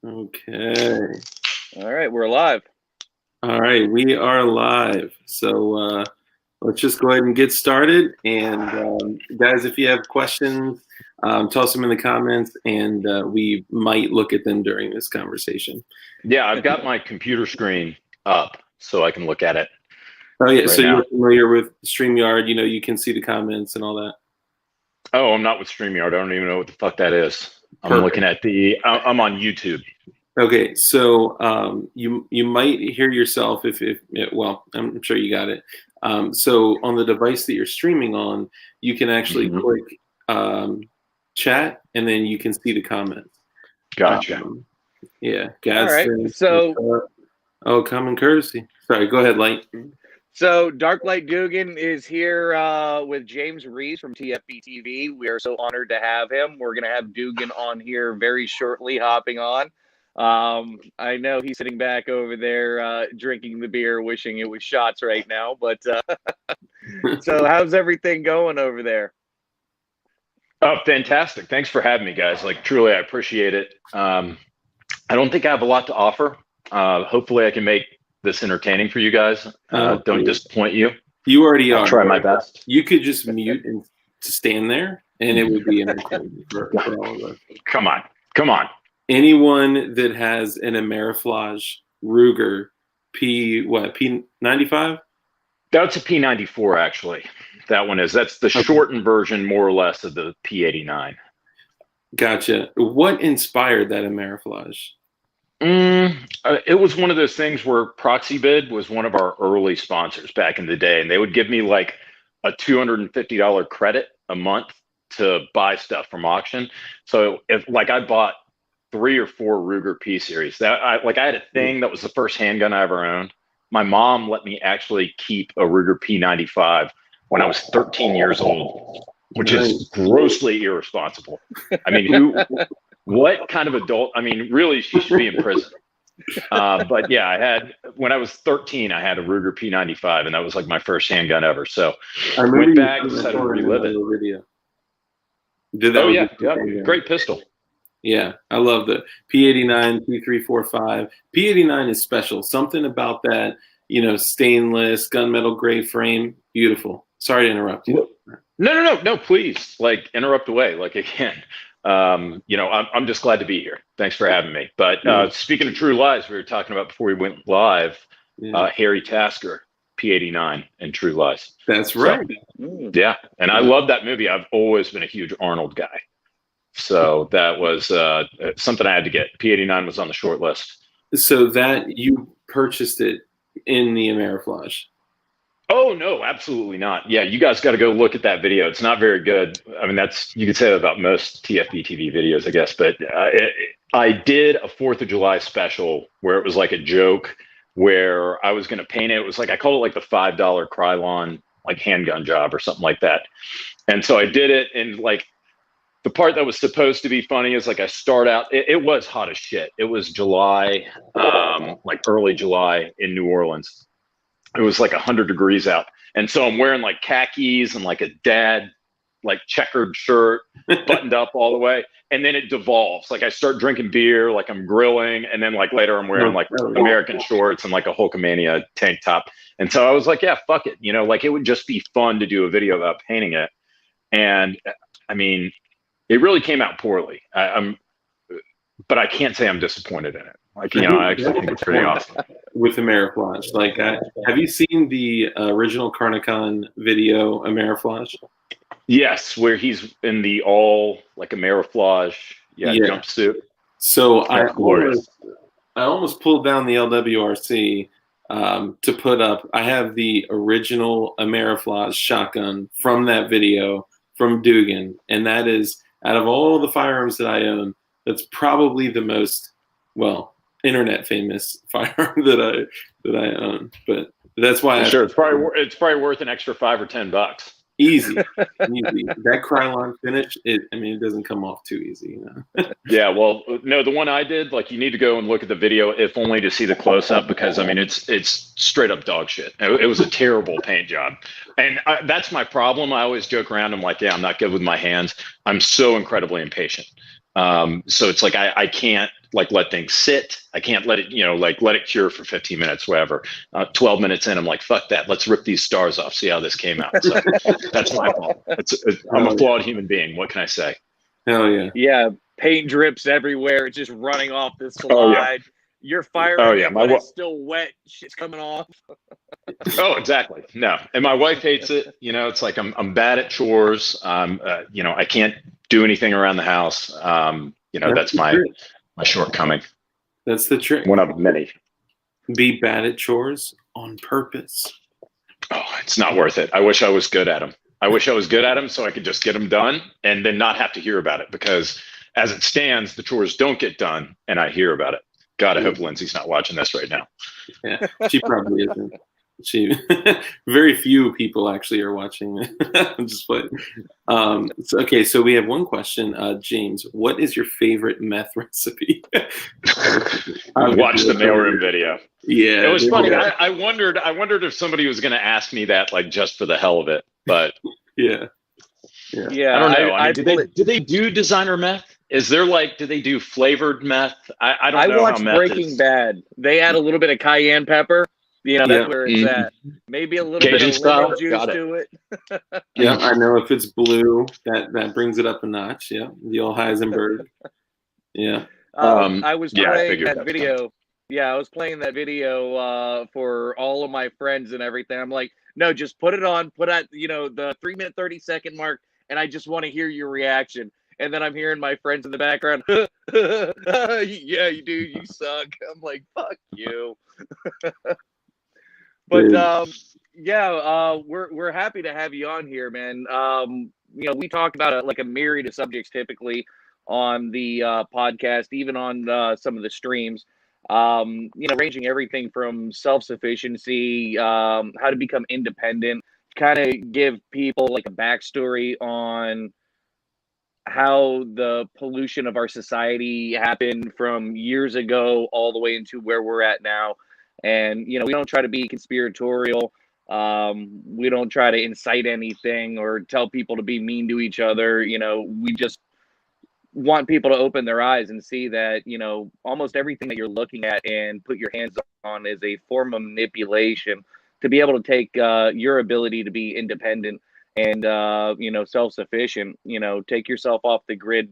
Okay. All right, we're live. All right, we are live. So let's just go ahead and get started. And guys, if you have questions, toss them in the comments, and we might look at them during this conversation. Yeah, I've got my computer screen up so I can look at it. Oh yeah, right so now. You're familiar with StreamYard? You know, you can see the comments and all that. Oh, I'm not with StreamYard. I don't even know what the fuck that is. I'm Perfect. looking at I'm on YouTube. Okay, so you might hear yourself if well, I'm sure you got it. So on the device that you're streaming on, you can actually click chat, and then you can see the comments. Gotcha. Yeah, All right. So, common courtesy. Sorry, go ahead, Light. So Dark Light Dugan is here with James Reeves from TFBTV. We are so honored to have him. We're going to have Dugan on here very shortly, hopping on. I know he's sitting back over there drinking the beer, wishing it was shots right now. But so how's everything going over there? Oh, fantastic. Thanks for having me, guys. Like, truly, I appreciate it. I don't think I have a lot to offer. Hopefully I can make this entertaining for you guys. Don't disappoint you. You already are. I'll try my best. You could just mute and stand there, and it would be entertaining for all of us. Come on. Anyone that has an Ameriflage Ruger P95? That's a P94, actually. That's the shortened version, more or less, of the P89. Gotcha. What inspired that Ameriflage? It was one of those things where ProxyBid was one of our early sponsors back in the day, and they would give me like a $250 credit a month to buy stuff from auction. So if I bought 3 or 4 Ruger P series, I had a thing that was the first handgun I ever owned. My mom let me actually keep a Ruger P95 when I was 13 years old, which is grossly irresponsible. I mean, what kind of adult? I mean, really, she should be in prison. But yeah, when I was 13, I had a Ruger P95, and that was like my first handgun ever. So I went back and decided to relive it. Great pistol. Yeah, I love the P89, P345. P89 is special. Something about that, stainless, gunmetal gray frame. Beautiful. Sorry to interrupt you. No, please, interrupt away, again. I'm just glad to be here. Thanks for having me. But speaking of True Lies, we were talking about before we went live, Harry Tasker, P89, and True Lies. That's right. So, yeah, and I love that movie. I've always been a huge Arnold guy. So that was something I had to get. P89 was on the short list. So that you purchased it in the Ameriflage? Oh, no, absolutely not. Yeah, you guys got to go look at that video. It's not very good. I mean, you could say that about most TFBTV videos, I guess. But I did a 4th of July special where it was like a joke where I was going to paint it. It was I called it the $5 Krylon handgun job or something like that. And so I did it, and the part that was supposed to be funny is I start out, it was hot as shit. It was July, early July in New Orleans. It was 100 degrees out. And so I'm wearing khakis and a dad, checkered shirt, buttoned up all the way. And then it devolves. I start drinking beer, I'm grilling. And then later I'm wearing American shorts and a Hulkamania tank top. And so I was yeah, fuck it. It would just be fun to do a video about painting it. And I mean, it really came out poorly. But I can't say I'm disappointed in it. I actually think it's pretty awesome. With Ameriflage. Have you seen the original Carnicon video, Ameriflage? Yes, where he's in the all Ameriflage jumpsuit. So I almost pulled down the LWRC to put up. I have the original Ameriflage shotgun from that video from Dugan, and that is, out of all the firearms that I own, that's probably the most, internet famous firearm that I own. But that's why it's probably worth an extra $5 or $10. Easy. That Krylon finish, it doesn't come off too easy, Yeah, well, no, the one I did, you need to go and look at the video, if only to see the close up, because it's straight up dog shit. It was a terrible paint job, and that's my problem. I always joke around. I'm I'm not good with my hands. I'm so incredibly impatient. So it's I can't like let things sit. I can't let it, like let it cure for 15 minutes, whatever. 12 minutes in, I'm like, fuck that. Let's rip these stars off. See how this came out. So that's my fault. I'm a flawed human being. What can I say? Hell yeah. Yeah. Paint drips everywhere. It's just running off the slide. Oh, yeah. You're firing it, but it's still wet. Shit's coming off. Oh, exactly. No. And my wife hates it. It's like I'm bad at chores. I can't do anything around the house. That's my shortcoming. That's the trick. One of many. Be bad at chores on purpose. Oh, it's not worth it. I wish I was good at them. So I could just get them done and then not have to hear about it, because as it stands, the chores don't get done and I hear about it. God, I hope Lindsay's not watching this right now. Yeah, she probably isn't. Very few people actually are watching. I'm just playing. So we have one question. James, what is your favorite meth recipe? I watched the mailroom video. Yeah, it was funny. I wondered if somebody was going to ask me that, like, just for the hell of it. But yeah. I don't know. Do they do designer meth? Is there do they do flavored meth? I don't know. I watched Breaking Bad. They add a little bit of cayenne pepper. That's where it's at. Maybe a little Cajun bit of lemon juice to it. Yeah, I know if it's blue, that brings it up a notch. Yeah, the old Heisenberg. Yeah. I was playing that video. Yeah, I was playing that video for all of my friends and everything. I'm like, no, just put it on. Put at the 3-minute 30-second mark, and I just want to hear your reaction. And then I'm hearing my friends in the background. Yeah, you do. You suck. I'm like, fuck you. But we're happy to have you on here, man. We talk about a myriad of subjects typically on the podcast, even on some of the streams. Ranging everything from self-sufficiency, how to become independent, kind of give people like a backstory on how the pollution of our society happened from years ago all the way into where we're at now. And, we don't try to be conspiratorial. We don't try to incite anything or tell people to be mean to each other. We just want people to open their eyes and see that, almost everything that you're looking at and put your hands on is a form of manipulation to be able to take your ability to be independent and, self-sufficient, take yourself off the grid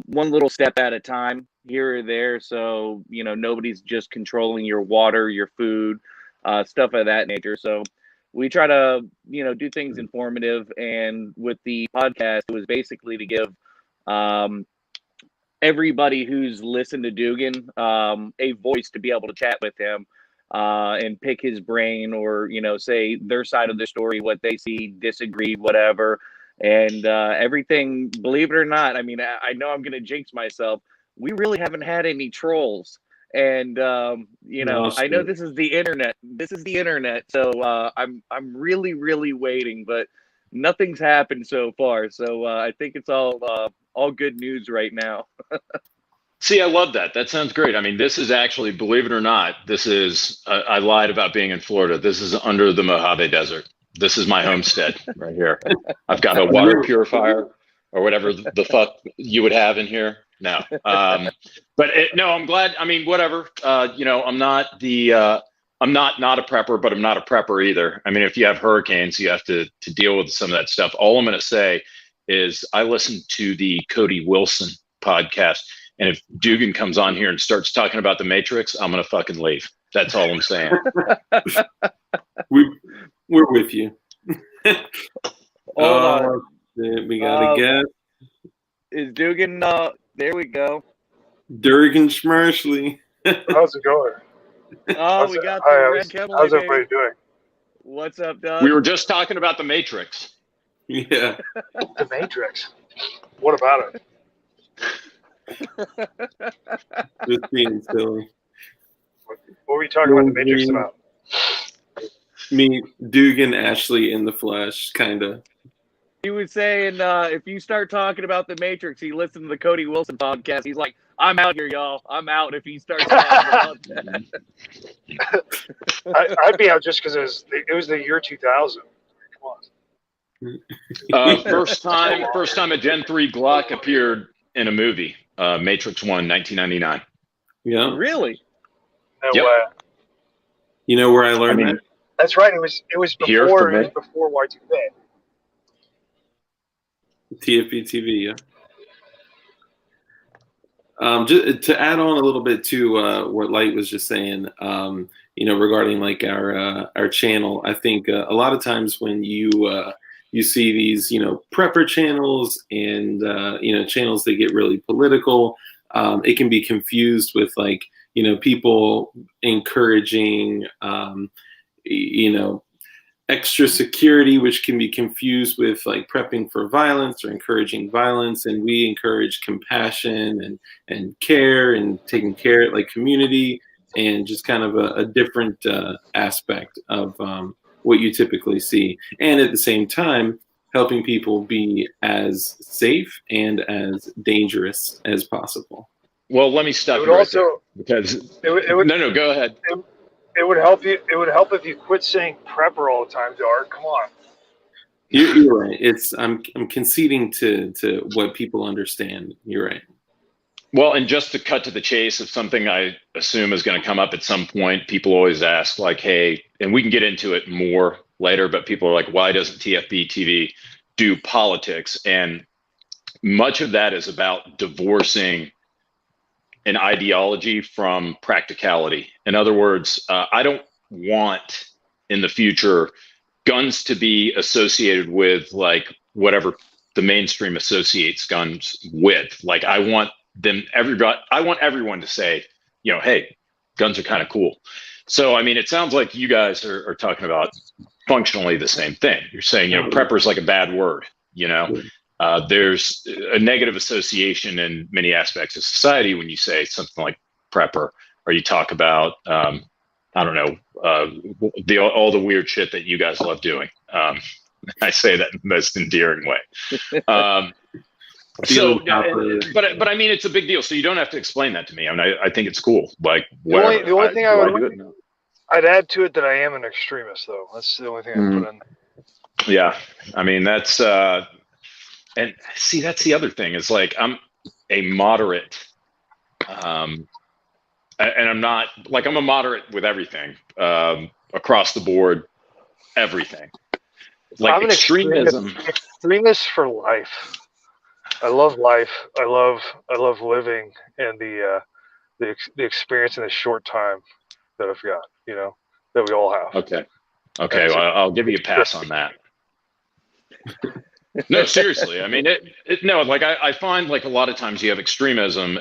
one little step at a time here or there. So, nobody's just controlling your water, your food, stuff of that nature. So we try to, do things informative. And with the podcast, it was basically to give everybody who's listened to Dugan a voice to be able to chat with him and pick his brain or, say their side of the story, what they see, disagree, whatever. And everything, believe it or not, I mean, I know I'm going to jinx myself. We really haven't had any trolls. And, I know this is the internet. So I'm really, really waiting, but nothing's happened so far. So I think it's all good news right now. See, I love that. That sounds great. I mean, this is actually, believe it or not, I lied about being in Florida. This is under the Mojave Desert. This is my homestead right here. I've got a water purifier or whatever the fuck you would have in here. No. No, I'm glad. I mean, whatever. I'm not not a prepper, but I'm not a prepper either. I mean, if you have hurricanes, you have to deal with some of that stuff. All I'm going to say is I listened to the Cody Wilson podcast. And if Dugan comes on here and starts talking about the Matrix, I'm going to fucking leave. That's all I'm saying. We're with you. Hold on. We got to guess. Is Dugan, there we go. Durgan Schmershly. How's it going? We got the red Kevlar. How's everybody doing? What's up, Doug? We were just talking about the Matrix. Yeah. The Matrix. What about it? Just being silly. What were we talking about the Matrix about? Me, Dugan, Ashley in the flesh, kind of. He was saying if you start talking about the Matrix, he listened to the Cody Wilson podcast. He's like, I'm out here, y'all. I'm out if he starts talking about that. I'd be out just because it was the year 2000. Come on. First time a Gen 3 Glock appeared in a movie. Matrix 1, 1999. Yeah. Really? No Yep. way. You know where I learned that? That's right. It was Here before for me. it was before Y2K. TFBTV, yeah. Just to add on a little bit to what Light was just saying, regarding like our channel, I think a lot of times when you see these, prepper channels and channels that get really political, it can be confused with like, people encouraging, extra security, which can be confused with like prepping for violence or encouraging violence. And we encourage compassion and care and taking care, like community, and just kind of a different aspect of what you typically see. And at the same time, helping people be as safe and as dangerous as possible. Well, let me stop you right there, because no, go ahead. It would help you. It would help if you quit saying prepper all the time, Dart. Come on. You're right. I'm conceding to what people understand. You're right. Well, and just to cut to the chase of something I assume is going to come up at some point, people always ask like, hey, and we can get into it more later, but people are like, why doesn't TFBTV do politics? And much of that is about divorcing an ideology from practicality. In other words, I don't want in the future guns to be associated with like whatever the mainstream associates guns with. Like I want everyone to say, hey, guns are kind of cool. So, I mean, it sounds like you guys are talking about functionally the same thing. You're saying, prepper is like a bad word, there's a negative association in many aspects of society when you say something like prepper, or you talk about, I don't know, all the weird shit that you guys love doing. I say that in the most endearing way. But I mean, it's a big deal. So you don't have to explain that to me. I mean, I think it's cool. Like the only thing I'd add to it that I am an extremist, though. That's the only thing I put in. Yeah, I mean that's and see, that's the other thing is like I'm a moderate, and I'm not like I'm a moderate with everything across the board, everything. Like I'm an extremism. Extremist for life. I love life. I love living and the experience in the short time that I've got. That we all have. Okay. Well, I'll give you a pass on that. No, seriously. I mean, I find like a lot of times you have extremism.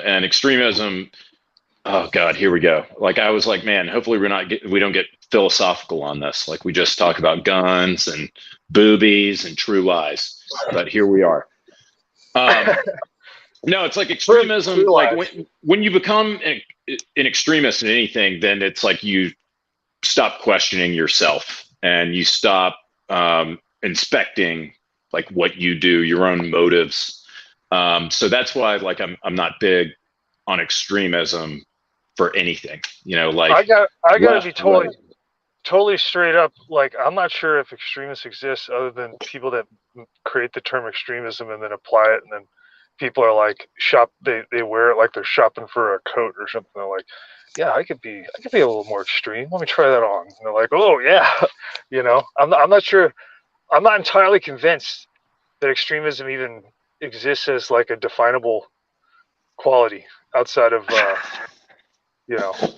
Oh God, here we go. Like I was like, man, hopefully we don't get philosophical on this. Like we just talk about guns and boobies and true lies, but here we are. No, it's like extremism. Like when you become an extremist in anything, then it's like you stop questioning yourself and you stop inspecting like what you do, your own motives. So that's why like I'm not big on extremism for anything. Like I gotta be totally straight up. Like I'm not sure if extremists exist other than people that create the term extremism and then apply it, and then people are like they wear it like they're shopping for a coat or something. They're like, yeah, I could be a little more extreme. Let me try that on. And they're like, oh yeah, I'm not sure. I'm not entirely convinced that extremism even exists as like a definable quality outside of I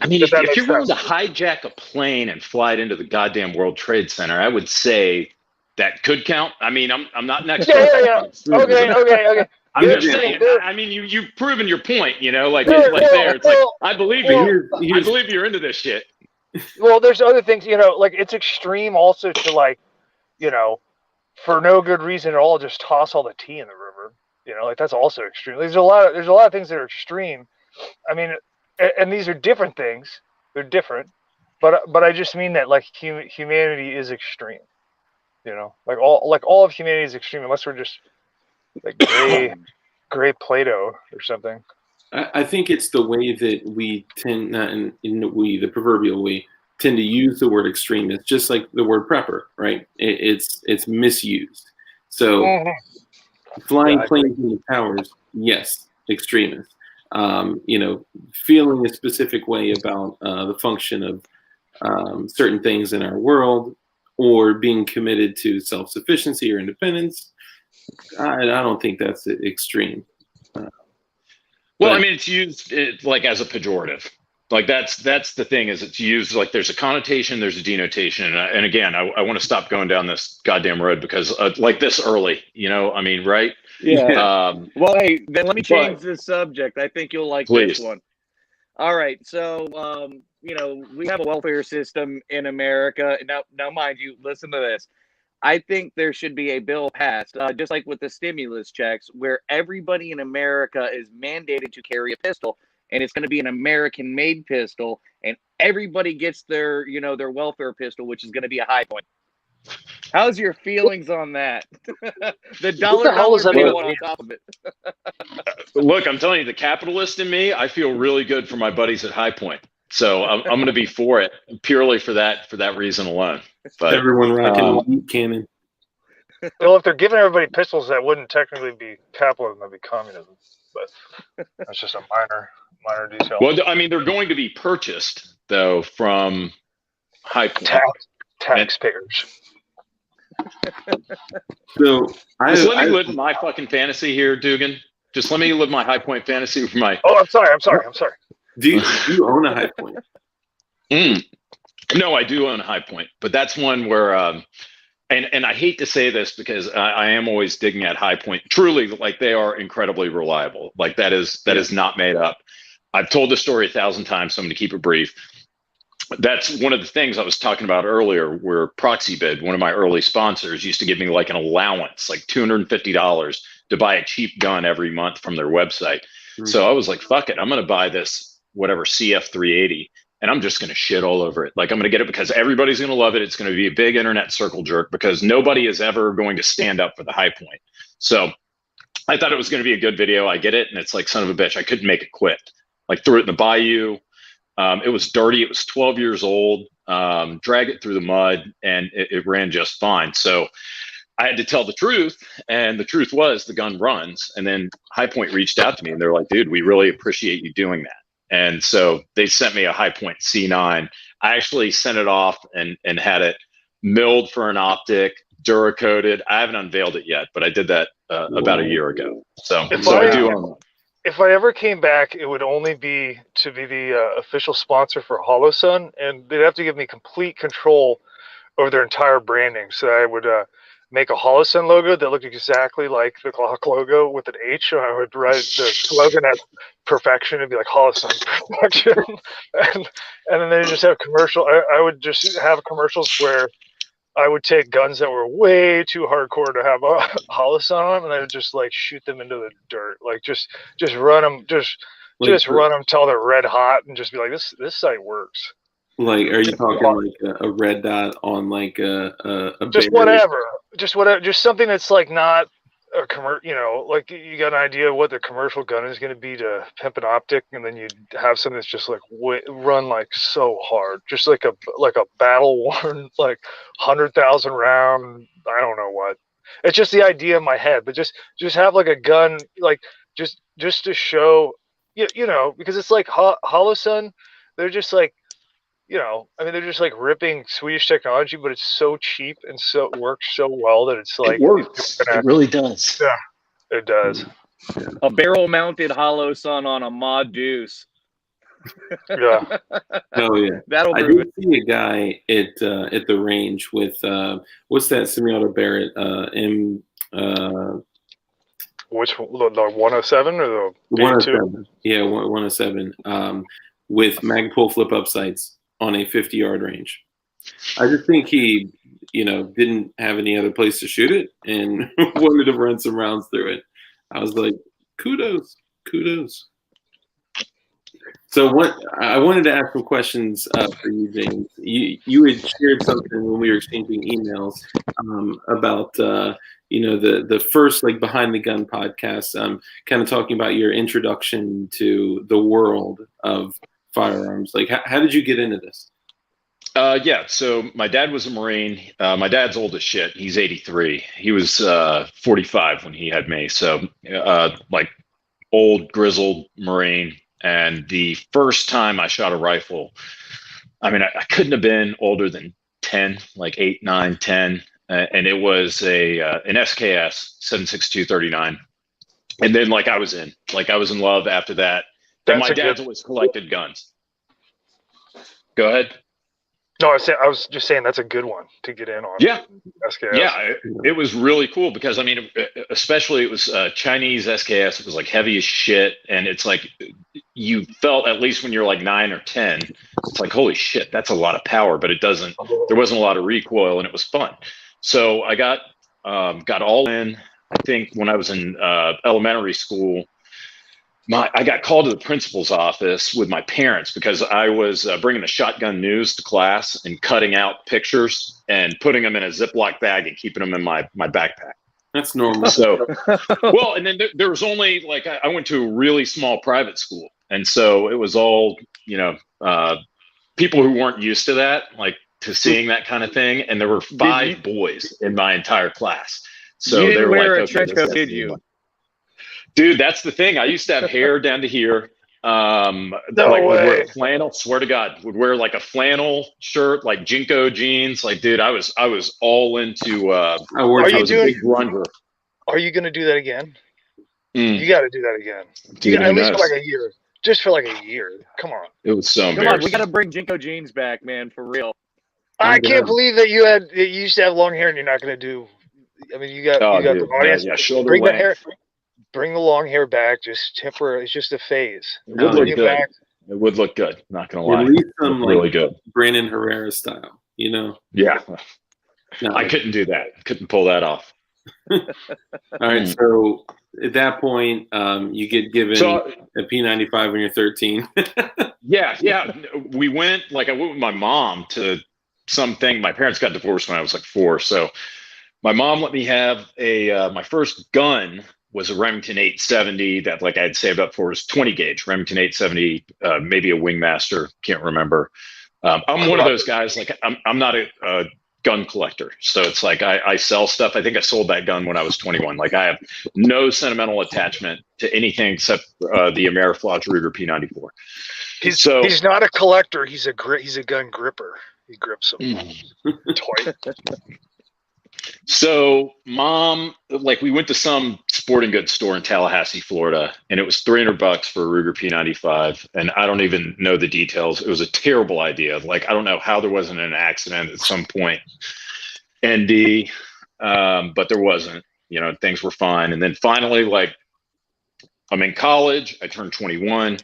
mean, if you're willing to hijack a plane and fly it into the goddamn World Trade Center, I would say that could count. I mean, I'm not an expert. Yeah. Okay. I'm just saying. I mean, you've proven your point. It's like I believe you. I believe you're into this shit. Well, there's other things. Like it's extreme also to like, for no good reason at all, just toss all the tea in the river. Like that's also extreme. There's a lot of things that are extreme. I mean, and these are different things. They're different, but I just mean that like humanity is extreme. Like all of humanity is extreme unless we're just like gray Plato or something. I think it's the way that we tend, the proverbial we tend to use the word extremist, just like the word prepper, right? It's misused. So flying planes in the towers, yes, extremist. feeling a specific way about the function of certain things in our world, or being committed to self-sufficiency or independence. I don't think that's extreme. Well, I mean, it's used like as a pejorative. Like that's the thing, is it's used like there's a connotation, there's a denotation, and again, I want to stop going down this goddamn road because like this early, I mean, right? Yeah. Well, hey, then let me change the subject. I think you'll like this one. All right, so we have a welfare system in America. Now, mind you, listen to this. I think there should be a bill passed, just like with the stimulus checks, where everybody in America is mandated to carry a pistol. And it's going to be an American-made pistol, and everybody gets their welfare pistol, which is going to be a Highpoint. How's your feelings on that? The dollar bill on top of it. Look, I'm telling you, the capitalist in me, I feel really good for my buddies at Highpoint. So I'm going to be for it purely for that reason alone. But everyone rocking a heat cannon. Well, if they're giving everybody pistols, that wouldn't technically be capitalism; that'd be communism. But that's just a minor detail. Well, I mean, they're going to be purchased though from Highpoint taxpayers. So let me live my fucking fantasy here, Dugan. Just let me live my Highpoint fantasy for my. Oh, I'm sorry. Do you own a Highpoint? No, I do own a Highpoint, but that's one where, and I hate to say this because I am always digging at Highpoint. Truly, like they are incredibly reliable. Like that is not made up. I've told the story 1,000 times, so I'm going to keep it brief. That's one of the things I was talking about earlier, where Proxybid, one of my early sponsors, used to give me like an allowance, like $250 to buy a cheap gun every month from their website. Mm-hmm. So I was like, fuck it, I'm going to buy this, whatever, CF380, and I'm just going to shit all over it. Like I'm going to get it because everybody's going to love it. It's going to be a big internet circle jerk because nobody is ever going to stand up for the Highpoint. So I thought it was going to be a good video. I get it. And it's like, son of a bitch, I couldn't make it quit. Like threw it in the bayou. It was dirty. It was 12 years old. Drag it through the mud, and it ran just fine. So I had to tell the truth, and the truth was the gun runs. And then Highpoint reached out to me, and they're like, dude, we really appreciate you doing that. And so they sent me a Highpoint C9. I actually sent it off and had it milled for an optic, Duracoated. I haven't unveiled it yet, but I did that about a year ago. So I do own it. If I ever came back, it would only be to be the official sponsor for HoloSun, and they'd have to give me complete control over their entire branding. So I would make a HoloSun logo that looked exactly like the Glock logo with an H. And I would write the slogan as perfection. It'd be like HoloSun perfection. and then they just have commercial. I would just have commercials where I would take guns that were way too hardcore to have a HoloSun on, and I would just like shoot them into the dirt, like just run them, just run them till they're red hot, and just be like, this site works. Like, are you talking like a red dot on like a just whatever, just something that's like not a commercial, like you got an idea of what the commercial gun is going to be to pimp an optic, and then you have something that's just like run like so hard, just like a battle worn like 100,000 round. I don't know what. It's just the idea in my head, but just have like a gun, like just to show, because it's like HoloSun. They're just like, they're just like ripping Swedish technology, but it's so cheap and so it works so well that it's like it works. It really does. Yeah, it does. A barrel-mounted HoloSun on a Mod Deuce. Yeah. Oh yeah. I did see a guy at the range with what's that semi-auto Barrett which the 107 or the 107? Yeah, 107 with Magpul flip-up sights on a 50-yard range. I just think he, didn't have any other place to shoot it and wanted to run some rounds through it. I was like, kudos. So I wanted to ask some questions for you, James. You had shared something when we were exchanging emails about the first like Behind the Gun podcast, kind of talking about your introduction to the world of firearms. Like, how did you get into this? Yeah, so my dad was a Marine. My dad's old as shit. He's 83. He was 45 when he had me. So like old grizzled Marine. And the first time I shot a rifle, I mean, I couldn't have been older than 10, like 8, 9, 10. And it was an SKS 7.62-39. And then I was in love after that. And my dad's always collected guns. Go ahead. No, I was just saying that's a good one to get in on. Yeah. SKS. Yeah, it was really cool because, I mean, especially it was Chinese SKS. It was heavy as shit. And it's you felt, at least when you're 9 or 10, it's holy shit, that's a lot of power, but there wasn't a lot of recoil and it was fun. So I got all in, I think when I was in elementary school. I got called to the principal's office with my parents because I was bringing the shotgun news to class and cutting out pictures and putting them in a Ziploc bag and keeping them in my backpack. That's normal. So, well, and then there was only I went to a really small private school. And so it was all, people who weren't used to that, to seeing that kind of thing. And there were 5 boys in my entire class. So you didn't they were wear a trench coat, did you? Dude, that's the thing. I used to have hair down to here. No would wear way. a flannel. Swear to God, would wear a flannel shirt, Jinko jeans. Dude, I was all into. I was a big grunger. Are you gonna do that again? Mm. You got to do that again. Dude, at least for a year. Just for a year. Come on. It was so Come embarrassing. on, we got to bring Jinko jeans back, man, for real. I can't believe that you used to have long hair and you're not gonna do. I mean, you got dude, the audience. yeah, shoulder bring the length. hair. Bring the long hair back, just temporary. It's just a phase. It would look good. Back. It would look good. Not gonna lie. At least some really good. Brandon Herrera style, Yeah. No. I couldn't do that. Couldn't pull that off. All right. So at that point, you get given a P95 when you're 13. Yeah. We went. I went with my mom to something. My parents got divorced when I was 4, so my mom let me have my first gun. Was a Remington 870 that I had saved up for. Was 20 gauge Remington 870, maybe a Wingmaster, can't remember. I'm one of those guys. I'm not a gun collector, so it's I sell stuff. I think I sold that gun when I was 21. I have no sentimental attachment to anything except the Amerifloss Ruger P94. He's not a collector. He's a gun gripper. He grips them. Toy. So mom, we went to some sporting goods store in Tallahassee, Florida, and it was $300 for a Ruger P95. And I don't even know the details. It was a terrible idea. I don't know how there wasn't an accident at some point. ND, but there wasn't, things were fine. And then finally, I'm in college, I turned 21.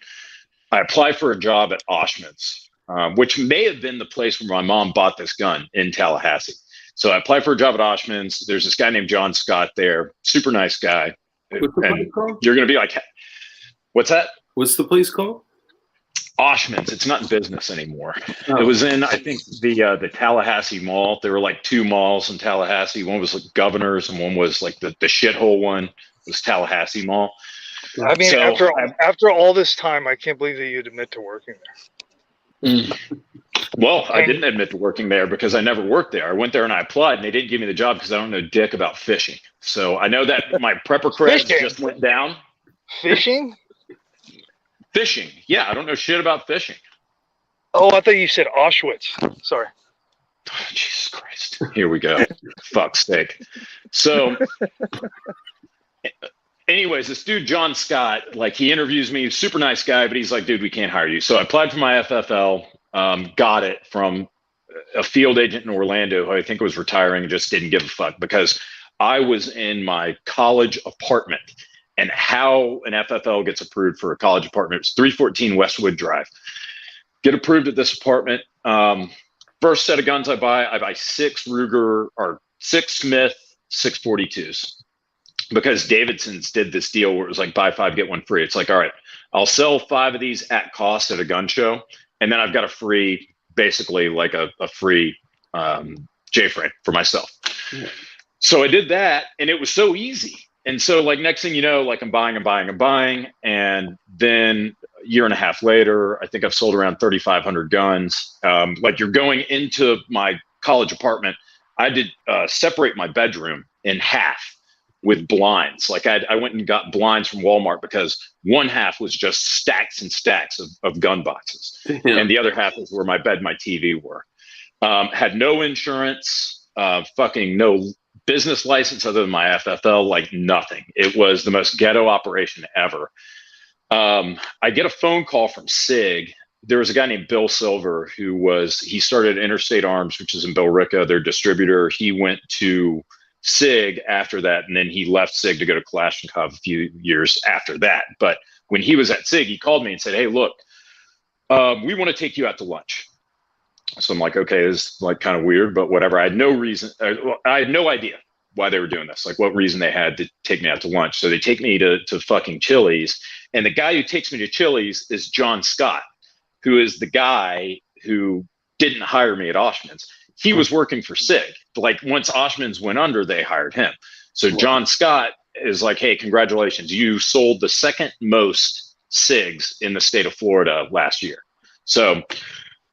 I applied for a job at Oshman's, which may have been the place where my mom bought this gun in Tallahassee. So I applied for a job at Oshman's. There's this guy named John Scott there, super nice guy. What's the place called? You're going to be what's that? What's the place called? Oshman's. It's not in business anymore. Oh. It was in, I think, the Tallahassee Mall. There were 2 malls in Tallahassee. One was Governor's, and one was the shithole one. It was Tallahassee Mall. I mean, after all this time, I can't believe that you'd admit to working there. Well, I didn't admit to working there because I never worked there. I went there and I applied, and they didn't give me the job because I don't know dick about fishing. So I know that my prepper credits just went down. Fishing? Fishing. Yeah, I don't know shit about fishing. Oh, I thought you said Auschwitz. Sorry. Oh, Jesus Christ. Here we go. Fuck's sake. So anyways, this dude, John Scott, he interviews me, super nice guy, but he's dude, we can't hire you. So I applied for my FFL. Got it from a field agent in Orlando who I think was retiring and just didn't give a fuck because I was in my college apartment. And how an FFL gets approved for a college apartment, it's 314 Westwood Drive. Get approved at this apartment. First set of guns I buy 6 Ruger or 6 Smith 642s because Davidson's did this deal where it was buy 5, get 1 free. It's all right, I'll sell 5 of these at cost at a gun show. And then I've got a free, basically a free J-frame for myself. Yeah. So I did that, and it was so easy. And so next thing you know, I'm buying. And then a year and a half later, I think I've sold around 3,500 guns. You're going into my college apartment. I did separate my bedroom in half with blinds. Like I went and got blinds from Walmart because one half was just stacks and stacks of gun boxes. Yeah. And the other half was where my bed, my TV were. Had no insurance, fucking no business license other than my FFL, like nothing. It was the most ghetto operation ever. I get a phone call from SIG. There was a guy named Bill Silver he started Interstate Arms, which is in Billerica, their distributor. He went to SIG after that, and then he left SIG to go to Kalashnikov a few years after that. But when he was at SIG, he called me and said, "Hey, look, we want to take you out to lunch." So I'm like, okay, this is like kind of weird, but whatever. I had no reason. I had no idea why they were doing this, like what reason they had to take me out to lunch. So they take me to fucking Chili's, and the guy who takes me to Chili's is John Scott, who is the guy who didn't hire me at Oshman's. He was working for SIG. Like once Oshman's went under, they hired him. So John Scott is like, "Hey, congratulations. You sold the second most SIGs in the state of Florida last year." So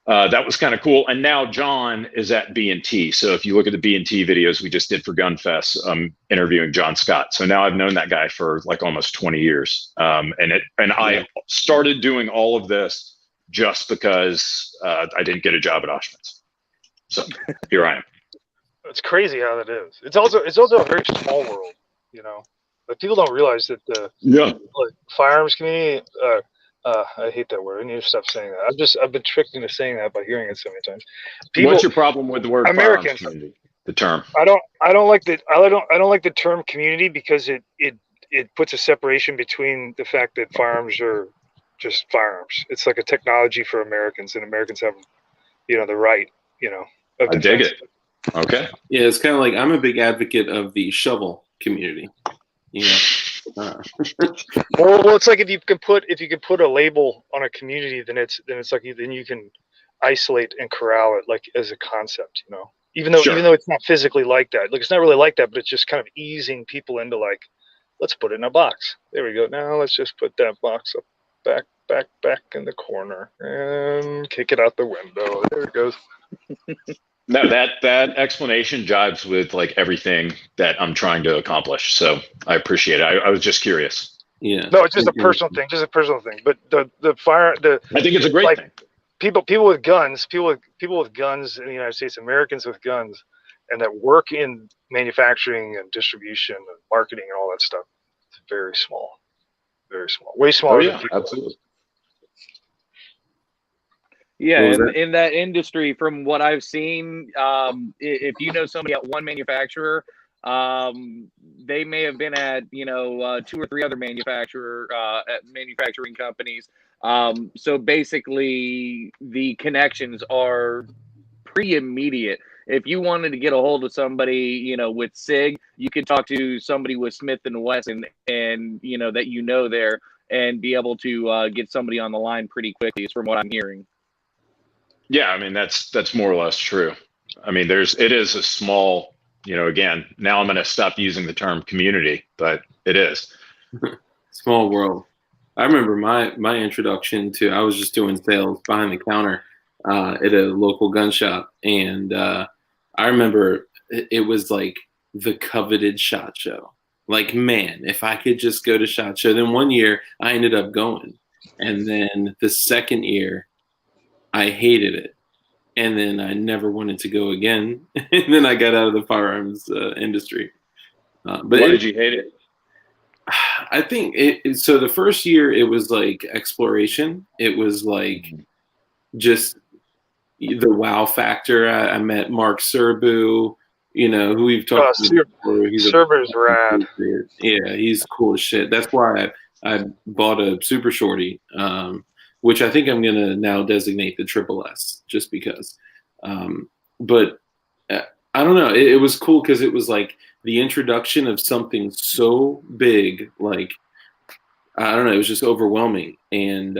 that was kind of cool. And now John is at B&T. So if you look at the B&T videos we just did for Gunfest, I'm interviewing John Scott. So now I've known that guy for like almost 20 years. I started doing all of this just because I didn't get a job at Oshman's. So here I am. It's crazy how that is. It's also a very small world, you know. But people don't realize that the firearms community. I hate that word. I need to stop saying that. I've been tricked into saying that by hearing it so many times. What's your problem with the word Americans community? The term. I don't like the term community because it puts a separation between the fact that firearms are just firearms. It's like a technology for Americans, and Americans have, the right, of I dig it. Okay. Yeah, it's kind of like I'm a big advocate of the shovel community. Well, it's like if you can put a label on a community, then it's like then you can isolate and corral it like as a concept, even though it's not physically like that. Like it's not really like that, but it's just kind of easing people into like, let's put it in a box. There we go. Now let's just put that box up back in the corner and kick it out the window. There it goes. No, that explanation jives with like everything that I'm trying to accomplish. So I appreciate it. I was just curious. Yeah. No, it's just a personal thing. But I think it's a great thing. People with guns in the United States, Americans with guns, and that work in manufacturing and distribution and marketing and all that stuff. It's very small, way smaller than people. Absolutely. Yeah, in that industry, from what I've seen, if you know somebody at one manufacturer, they may have been at 2 or 3 other manufacturing companies. So basically, the connections are pretty immediate. If you wanted to get a hold of somebody, with SIG, you could talk to somebody with Smith and Wesson, and that there, and be able to get somebody on the line pretty quickly. Is from what I'm hearing. Yeah, I mean that's more or less true. I mean, it is a small, again, now I'm going to stop using the term community, but it is. Small world. I remember my introduction to, I was just doing sales behind the counter at a local gun shop, and I remember it was like the coveted SHOT Show. Like, man, if I could just go to SHOT Show. Then one year I ended up going, and then the second year I hated it, and then I never wanted to go again. And then I got out of the firearms industry. But why did you hate it? I think so the first year it was like exploration. It was like just the wow factor. I met Mark Serbu, who we've talked to before. Serbu's rad. Yeah, he's cool as shit. That's why I bought a Super Shorty. Which I think I'm going to now designate the Triple S just because. But I don't know. It was cool because it was like the introduction of something so big. Like, I don't know. It was just overwhelming. And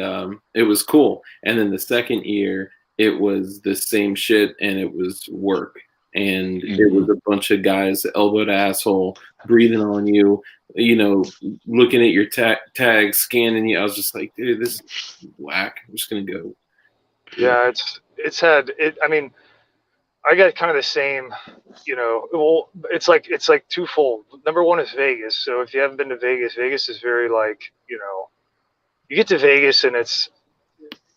it was cool. And then the second year, it was the same shit and it was work. And it was a bunch of guys elbow to asshole breathing on you. Looking at your tag, scanning you. I was just like, dude, this is whack. I'm just gonna go. Yeah, it's had it. I mean, I got kind of the same, well, it's like twofold. Number one is Vegas. So if you haven't been to Vegas, Vegas is very like, you get to Vegas and it's,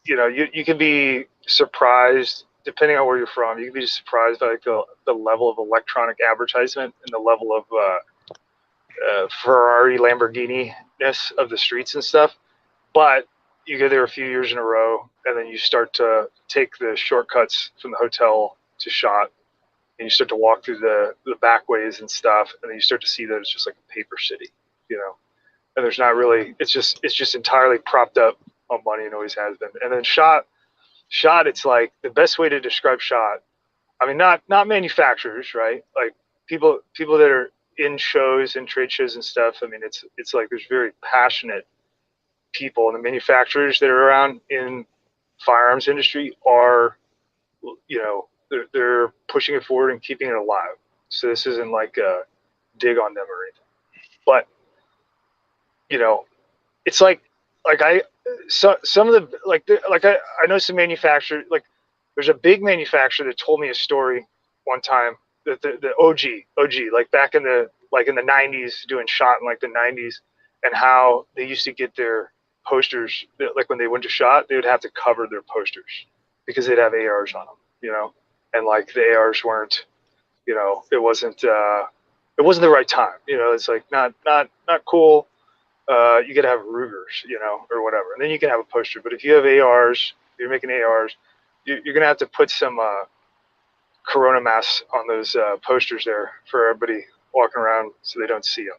you can be surprised depending on where you're from. You can be surprised by like the level of electronic advertisement and the level of Ferrari, Lamborghini-ness of the streets and stuff. But you get there a few years in a row, and then you start to take the shortcuts from the hotel to SHOT, and you start to walk through the back ways and stuff, and then you start to see that it's just like a paper city, and there's not really, it's just entirely propped up on money and always has been. And then SHOT, it's like the best way to describe SHOT, I mean, not manufacturers, right? Like people that are in shows and trade shows and stuff. I mean, it's like there's very passionate people, and the manufacturers that are around in firearms industry are, they're pushing it forward and keeping it alive. So this isn't like a dig on them or anything, but it's like some of the I know some manufacturers, like there's a big manufacturer that told me a story one time that the OG like back in the 90s, doing SHOT in like the 90s, and how they used to get their posters, like when they went to SHOT, they would have to cover their posters because they'd have ARs on them, and like the ARs weren't, it wasn't the right time, it's like not cool. You gotta have Rugers, or whatever, and then you can have a poster. But if you have ARs, you're making ARs, you're gonna have to put some Corona masks on those posters there for everybody walking around so they don't see them,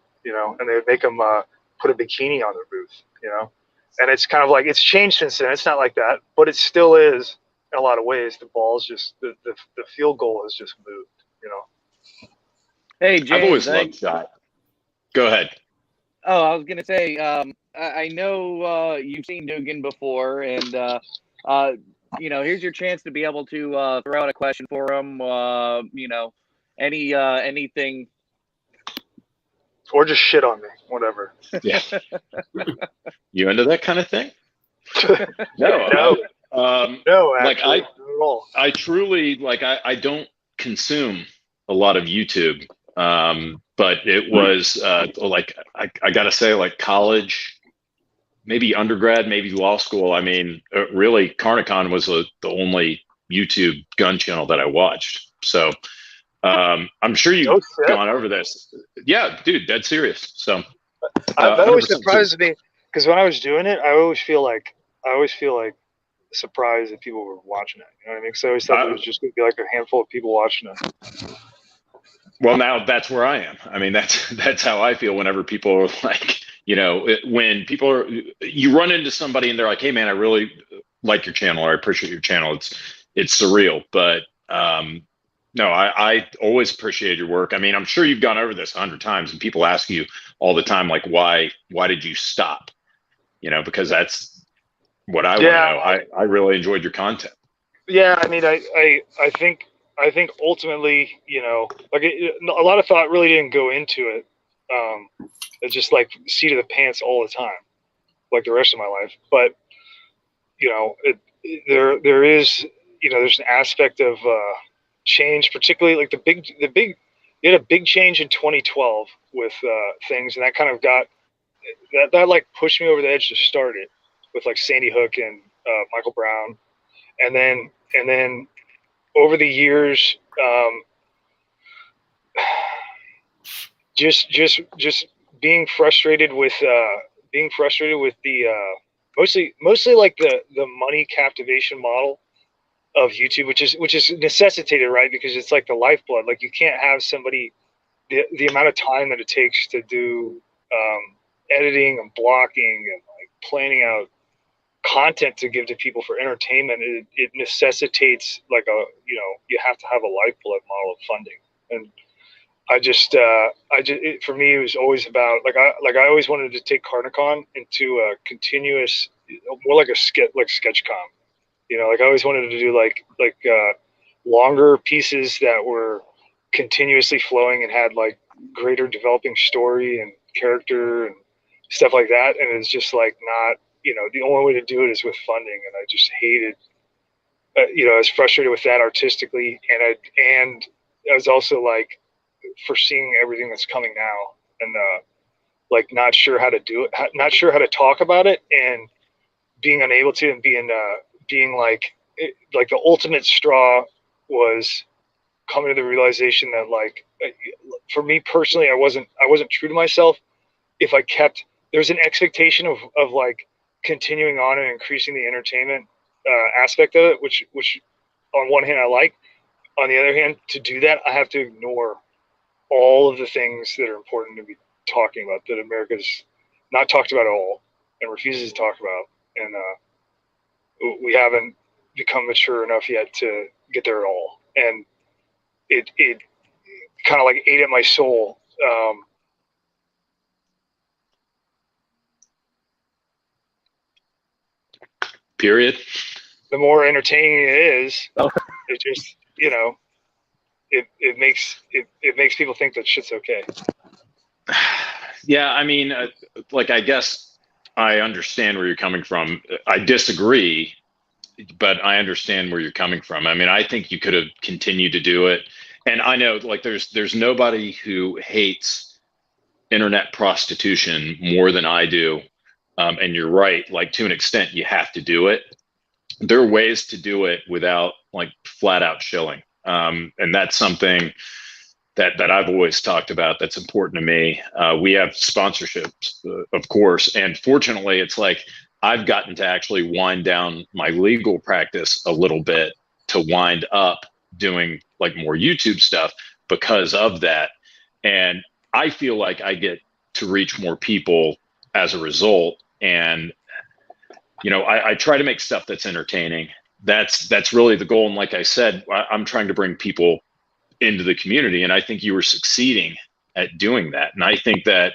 and they would make them put a bikini on their booth, and it's kind of like, it's changed since then. It's not like that, but it still is in a lot of ways. The ball's just, the field goal has just moved, Hey, James, I've always loved SHOT. Go ahead. Oh, I was gonna say, I know you've seen Dugan before, and here's your chance to be able to throw out a question for him. Anything, or just shit on me, whatever. Yeah. You into that kind of thing? No. No, actually, like I truly, like, I don't consume a lot of YouTube. But it was like, I gotta say, like college, maybe undergrad, maybe law school. I mean, really, Carnicon was the only YouTube gun channel that I watched. So I'm sure you've gone over this. Yeah, dude, dead serious. So that always surprises me, because when I was doing it, I always feel like surprised that people were watching it. You know what I mean? Because I always thought it was just going to be like a handful of people watching it. Well, now that's where I am. I mean, that's how I feel whenever people are like, when people are, you run into somebody and they're like, hey man, I really like your channel, or I appreciate your channel. It's surreal, but no, I always appreciate your work. I mean, I'm sure you've gone over this 100 times, and people ask you all the time, like, why did you stop? Because that's what I want to know. I really enjoyed your content. Yeah, I mean, I think ultimately, like a lot of thought really didn't go into it. It's just like seat of the pants all the time, like the rest of my life. But there is, there's an aspect of change, particularly like you had a big change in 2012 with things, and that kind of got that like pushed me over the edge to start it with like Sandy Hook and Michael Brown, and then over the years, just being frustrated with the mostly like the money captivation model of YouTube, which is necessitated, right? Because it's like the lifeblood. Like you can't have somebody, the amount of time that it takes to do editing and blocking and like planning out content to give to people for entertainment. It necessitates like you have to have a lifeblood model of funding. And for me, it was always about I always wanted to take Carnicon into a continuous, more like SketchCom. Like I always wanted to do like longer pieces that were continuously flowing and had like greater developing story and character and stuff like that. And it's just like not, the only way to do it is with funding. And I just hated I was frustrated with that artistically, and I was also like foreseeing everything that's coming now, and like not sure how to do it, not sure how to talk about it, and being unable to, and being like the ultimate straw was coming to the realization that, like, for me personally, I wasn't true to myself. If I kept, there's an expectation of like continuing on and increasing the entertainment aspect of it, which on one hand I like. On the other hand, to do that, I have to ignore all of the things that are important to be talking about, that America's not talked about at all and refuses to talk about. And we haven't become mature enough yet to get there at all. And it kind of like ate at my soul. Period. The more entertaining it is, it just, it makes people think that shit's okay. Yeah, I mean, like, I guess I understand where you're coming from. I disagree, but I understand where you're coming from. I mean, I think you could have continued to do it. And I know, like, there's nobody who hates internet prostitution more than I do. And you're right, like, to an extent, you have to do it. There are ways to do it without, like, flat out shilling. And that's something that I've always talked about that's important to me. We have sponsorships, of course. And fortunately, it's like I've gotten to actually wind down my legal practice a little bit to wind up doing, like, more YouTube stuff because of that. And I feel like I get to reach more people as a result. And, I try to make stuff that's entertaining. That's really the goal. And like I said, I'm trying to bring people into the community. And I think you were succeeding at doing that. And I think that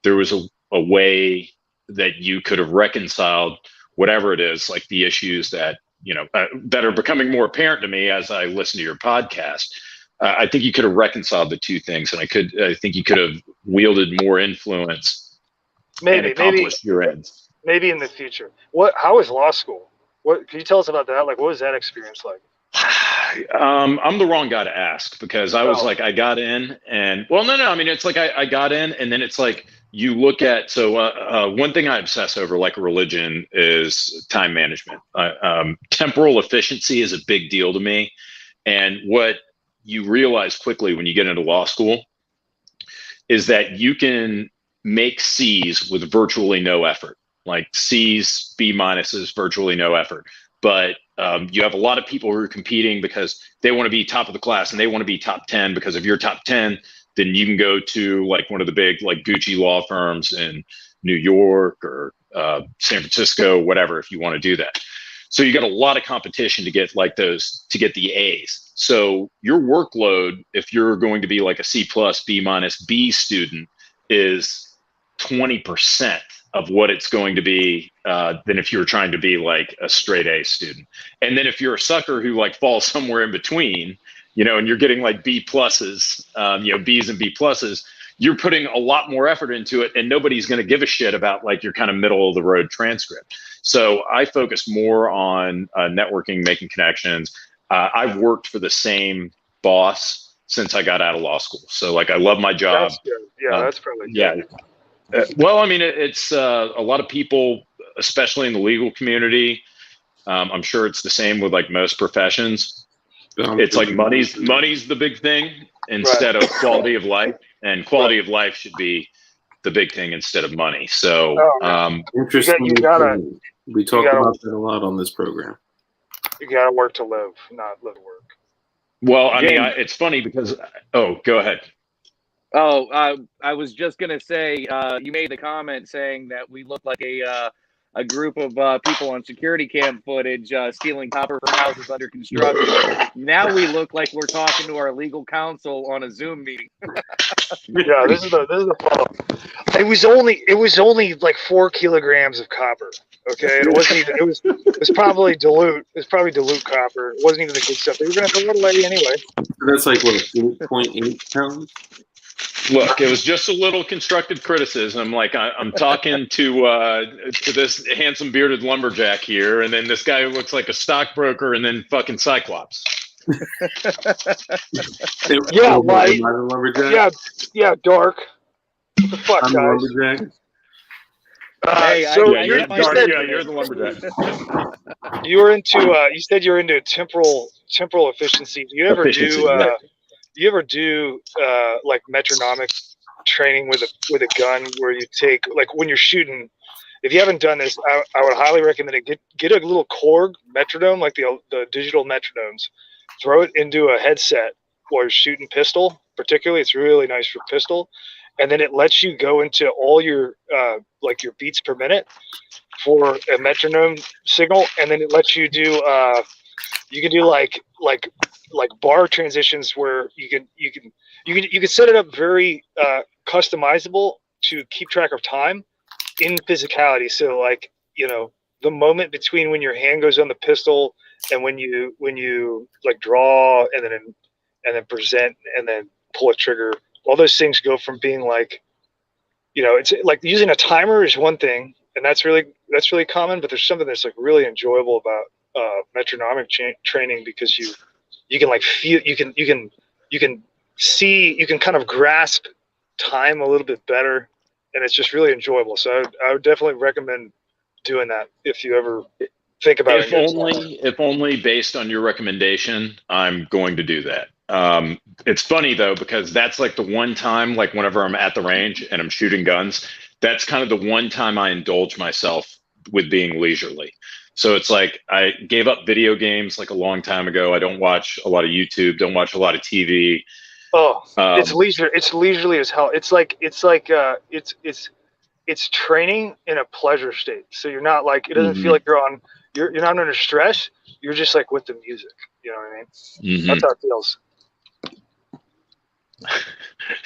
there was a way that you could have reconciled whatever it is, like the issues that, that are becoming more apparent to me as I listen to your podcast. I think you could have reconciled the two things. And I think you could have wielded more influence and accomplished your ends. Maybe in the future. How was law school? Can you tell us about that? Like, what was that experience like? I'm the wrong guy to ask, because I was like, I got in and, well, no. I mean, it's like, I got in, and then it's like, you look at, so one thing I obsess over, like religion, is time management. Temporal efficiency is a big deal to me. And what you realize quickly when you get into law school is that you can make C's with virtually no effort. Like C's, B minuses, virtually no effort. But you have a lot of people who are competing because they want to be top of the class, and they want to be top 10, because if you're top 10, then you can go to, like, one of the big, like, Gucci law firms in New York or San Francisco, whatever, if you want to do that. So you got a lot of competition to get, like, those, to get the A's. So your workload, if you're going to be like a C+, B minus, B student, is 20% of what it's going to be than if you're trying to be like a straight A student. And then if you're a sucker who, like, falls somewhere in between, and you're getting like B pluses, B's and B pluses, you're putting a lot more effort into it, and nobody's going to give a shit about, like, your kind of middle of the road transcript. So I focus more on networking, making connections. I've worked for the same boss since I got out of law school. So, like, I love my job. That's good. Yeah, that's probably good. Yeah. Well, I mean, it's a lot of people, especially in the legal community. I'm sure it's the same with, like, most professions. It's like money's the big thing instead of quality of life, and quality of life should be the big thing instead of money. So, interesting. We talk about that a lot on this program. You gotta work to live, not live to work. Well, I mean, it's funny because, go ahead. I was just going to say, you made the comment saying that we look like a group of people on security cam footage stealing copper from houses under construction. Now we look like we're talking to our legal counsel on a Zoom meeting. Yeah, this is the problem. It was only like 4 kilograms of copper. Okay, it wasn't even. It was probably dilute. It was probably dilute copper. It wasn't even the good stuff. They were gonna throw it away anyway. So that's like what, 8.8 pounds? Look, it was just a little constructive criticism. Like I'm talking to this handsome bearded lumberjack here, and then this guy who looks like a stockbroker, and then fucking Cyclops. Yeah, light. Yeah, dark. What the fuck, I'm guys? lumberjack. Hey, so I you're get my you're the lumberjack. you were into. You said you were into temporal efficiency. Do you ever Efficiency, do? yeah. Do you ever do like metronomic training with a gun where you take, like, when you're shooting? If you haven't done this, I would highly recommend it. Get a little Korg metronome, like the digital metronomes. Throw it into a headset while you're shooting pistol. Particularly, it's really nice for pistol, and then it lets you go into all your like your beats per minute for a metronome signal, and then it lets you do you can do like bar transitions where you can set it up very customizable to keep track of time in physicality. So, like, you know, the moment between when your hand goes on the pistol and when you like draw and then present and then pull a trigger, all those things go from being like, you know, it's like using a timer is one thing, and that's really common, but there's something that's like really enjoyable about metronomic training, because you can like feel, you can see, you can kind of grasp time a little bit better, and it's just really enjoyable. So I would definitely recommend doing that if you ever think about it. If only based on your recommendation, I'm going to do that. It's funny though, because that's like the one time, like whenever I'm at the range and I'm shooting guns, that's kind of the one time I indulge myself with being leisurely. So it's like I gave up video games like a long time ago. I don't watch a lot of YouTube, don't watch a lot of TV. Oh, it's leisurely as hell. It's training in a pleasure state. So you're not like, it doesn't feel like you're not under stress. You're just like with the music. You know what I mean? That's how it feels.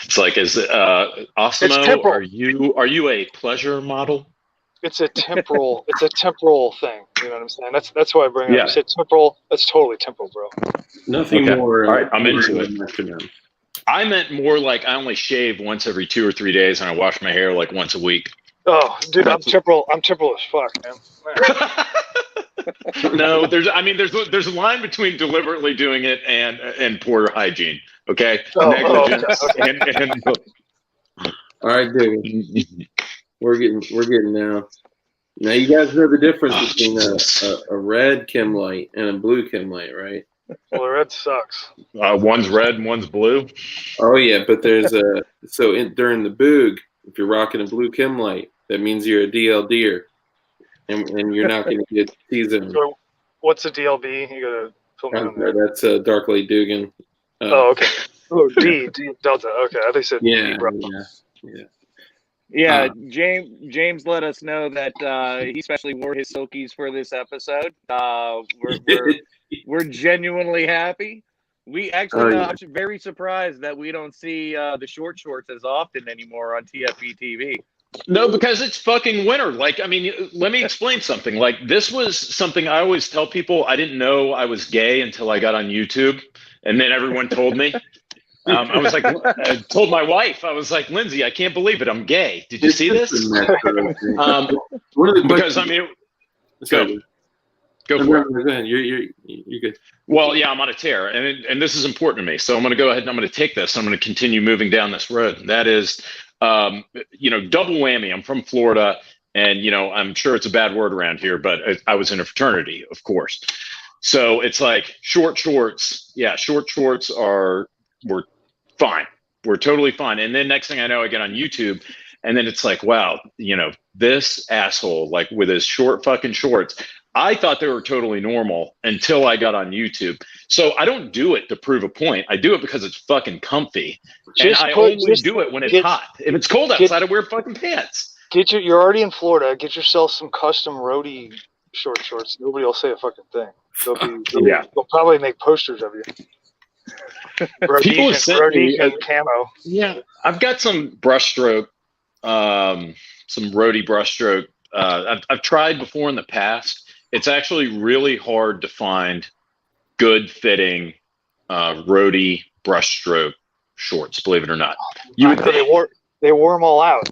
It's like, is Osimo, are you a pleasure model? It's a temporal thing. You know what I'm saying? That's why I bring it up. You said temporal. That's totally temporal, bro. Nothing more. All right, I'm into it. I meant more like I only shave once every 2 or 3 days, and I wash my hair like once a week. Oh, dude, I'm temporal as fuck, man. No, there's a line between deliberately doing it and poor hygiene. Okay, negligence. Okay. All right, Dugan. We're getting now. Now you guys know the difference between a red chem light and a blue chem light, right? Well, the red sucks. One's red and one's blue. Oh yeah, but there's during the boog, if you're rocking a blue chem light, that means you're a DLDer, and you're not going to get T-zone. So what's a DLB? You gotta fill me in there. That's Dark Light Dugan. Oh, okay. Oh, D Delta. Okay, I think you said yeah, D, Yeah, James let us know that he especially wore his silkies for this episode. We're genuinely happy. We actually I'm very surprised that we don't see the short shorts as often anymore on TFBTV. No, because it's fucking winter. Like, I mean, let me explain something. Like, this was something I always tell people. I didn't know I was gay until I got on YouTube, and then everyone told me. I was like, I told my wife, I was like, Lindsay, I can't believe it. I'm gay. Did you see this? Because I mean, go for it. Go ahead. You're good. Well, yeah, I'm on a tear, and this is important to me. So I'm going to go ahead and I'm going to take this. I'm going to continue moving down this road. That is, double whammy. I'm from Florida, and I'm sure it's a bad word around here, but I was in a fraternity, of course. So it's like short shorts. Yeah, short shorts were fine. We're totally fine. And then next thing I know, I get on YouTube, and then it's like, wow, this asshole, like with his short fucking shorts. I thought they were totally normal until I got on YouTube. So I don't do it to prove a point. I do it because it's fucking comfy. And I only do it when it's hot. If it's cold outside, I wear fucking pants. You're already in Florida. Get yourself some custom roadie short shorts. Nobody will say a fucking thing. They'll probably make posters of you. People have sent me camo. Yeah, I've got some brushstroke, some roadie brushstroke. I've tried before in the past. It's actually really hard to find good fitting roadie brushstroke shorts, believe it or not. They wore them all out.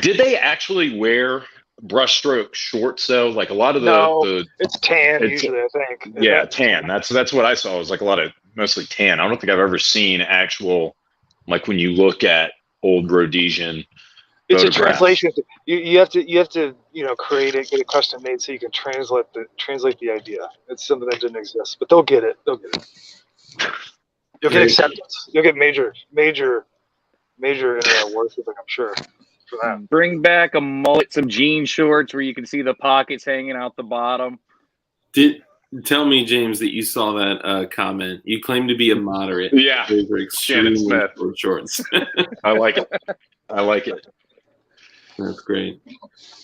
Did they actually wear brushstroke shorts though? Like a lot of the it's tan usually, I think. Yeah, tan. That's what I saw. It was like a lot of mostly tan. I don't think I've ever seen actual, like when you look at old Rhodesian. It's a translation. You have to create it, get it custom made so you can translate the idea. It's something that didn't exist, but they'll get it. You'll get acceptance. You'll get major internet worship, I'm sure, for that. Bring back a mullet, some jean shorts where you can see the pockets hanging out the bottom. Tell me, James, that you saw that comment. You claim to be a moderate. Yeah. Shannon Smith shorts. I like it. That's great.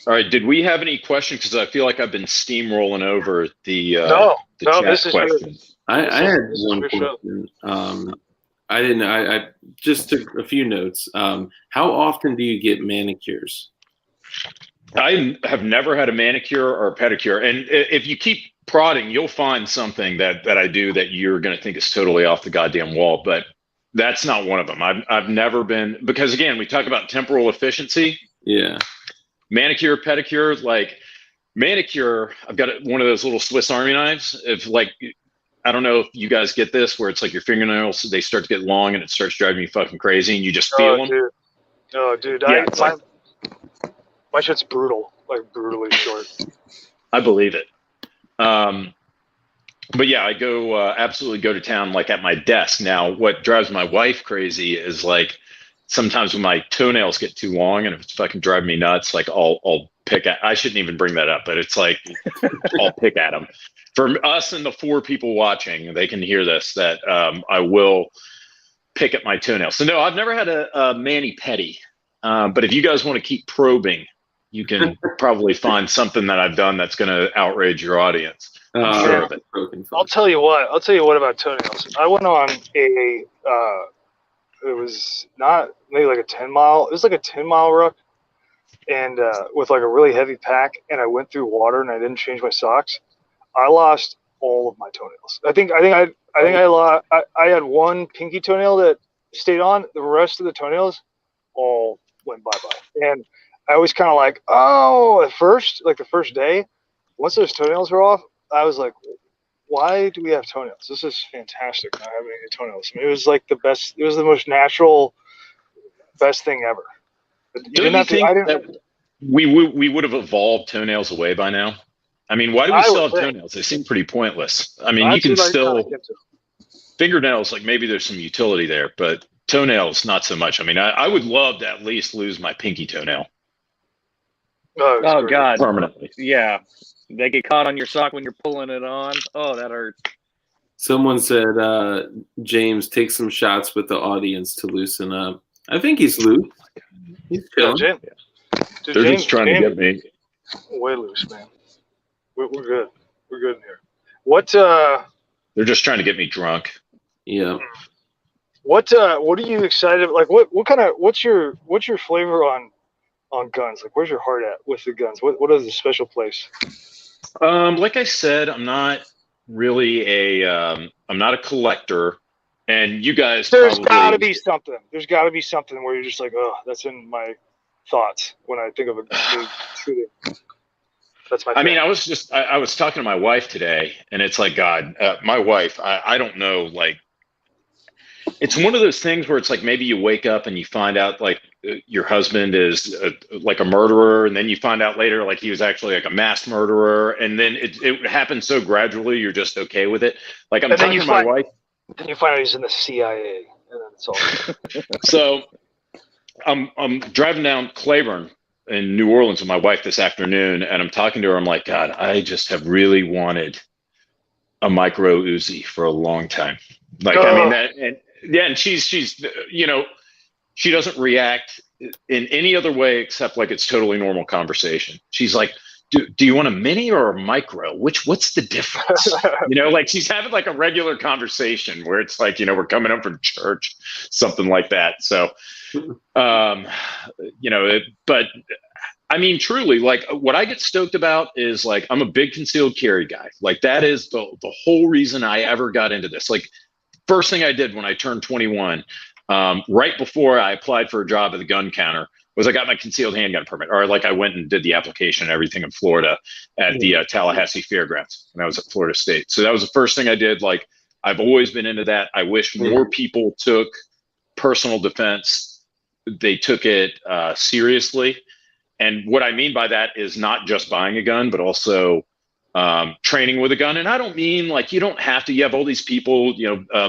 All right. Did we have any questions? Because I feel like I've been steamrolling over the chat this is questions. I had one question. I just took a few notes. How often do you get manicures? I have never had a manicure or a pedicure, and if you keep prodding, you'll find something that I do that you're going to think is totally off the goddamn wall. But that's not one of them. I've never been, because again, we talk about temporal efficiency. Yeah. Manicure, pedicure, like manicure, I've got one of those little Swiss Army knives. If like, I don't know if you guys get this, where it's like your fingernails, they start to get long and it starts driving you fucking crazy and you just feel them. Dude. Yeah, my shit's brutal, like brutally short. I believe it. But yeah, I absolutely go to town, like at my desk. Now, what drives my wife crazy is like, sometimes when my toenails get too long and if it's fucking driving me nuts, like I'll pick at, I shouldn't even bring that up, but it's like, I'll pick at them. For us and the 4 people watching, they can hear this, that I will pick at my toenails. So no, I've never had a mani-pedi. But if you guys want to keep probing, you can probably find something that I've done that's going to outrage your audience. I'm sure of it. I'll tell you what about toenails. I went on it was not maybe like a 10-mile. It was like a 10-mile ruck, and with like a really heavy pack. And I went through water, and I didn't change my socks. I lost all of my toenails. I think I had one pinky toenail that stayed on. The rest of the toenails all went bye-bye. And I was kind of like, at first, like the first day, once those toenails were off, I was like, why do we have toenails? This is fantastic not having any toenails. I mean, it was like the best. It was the most natural, best thing ever. Don't you think that we would have evolved toenails away by now? I mean, why do we still have toenails? They seem pretty pointless. I mean, you can still fingernails, like maybe there's some utility there, but toenails not so much. I mean, I would love to at least lose my pinky toenail. Oh God, permanently. Yeah. They get caught on your sock when you're pulling it on. Oh, that hurts. Someone said, James, take some shots with the audience to loosen up. I think he's loose. He's chilling. Dude, They're just trying to get me. Way loose, man. We're good. We're good in here. What? They're just trying to get me drunk. Yeah. What are you excited? Like, what's your flavor on guns? Like, where's your heart at with the guns? What is the special place? Like I said, I'm not really I'm not a collector, and you guys. There's got to be something. There's got to be something where you're just like, oh, that's in my thoughts when I think of a big shooting. That's my. I mean, I was talking to my wife today, and it's like, God, my wife. I don't know, like. It's one of those things where it's like maybe you wake up and you find out like your husband is like a murderer, and then you find out later like he was actually like a mass murderer, and then it happens so gradually you're just okay with it. Like I'm talking to my wife. Then you find out he's in the CIA, and then it's all. So I'm driving down Claiborne in New Orleans with my wife this afternoon, and I'm talking to her. I'm like, God, I just have really wanted a micro Uzi for a long time. Like, I mean that and. Yeah, and she's she doesn't react in any other way except like it's totally normal conversation. She's like, do you want a mini or a micro? What's the difference? Like she's having like a regular conversation where it's like, we're coming up from church, something like that. So, but I mean, truly, like what I get stoked about is like, I'm a big concealed carry guy. Like that is the whole reason I ever got into this. Like, first thing I did when I turned 21, right before I applied for a job at the gun counter, was I got my concealed handgun permit, or like I went and did the application and everything in Florida at the Tallahassee Fairgrounds when I was at Florida State. So that was the first thing I did. Like, I've always been into that. I wish more people took personal defense. They took it seriously. And what I mean by that is not just buying a gun, but also training with a gun. And I don't mean like you don't have to. You have all these people,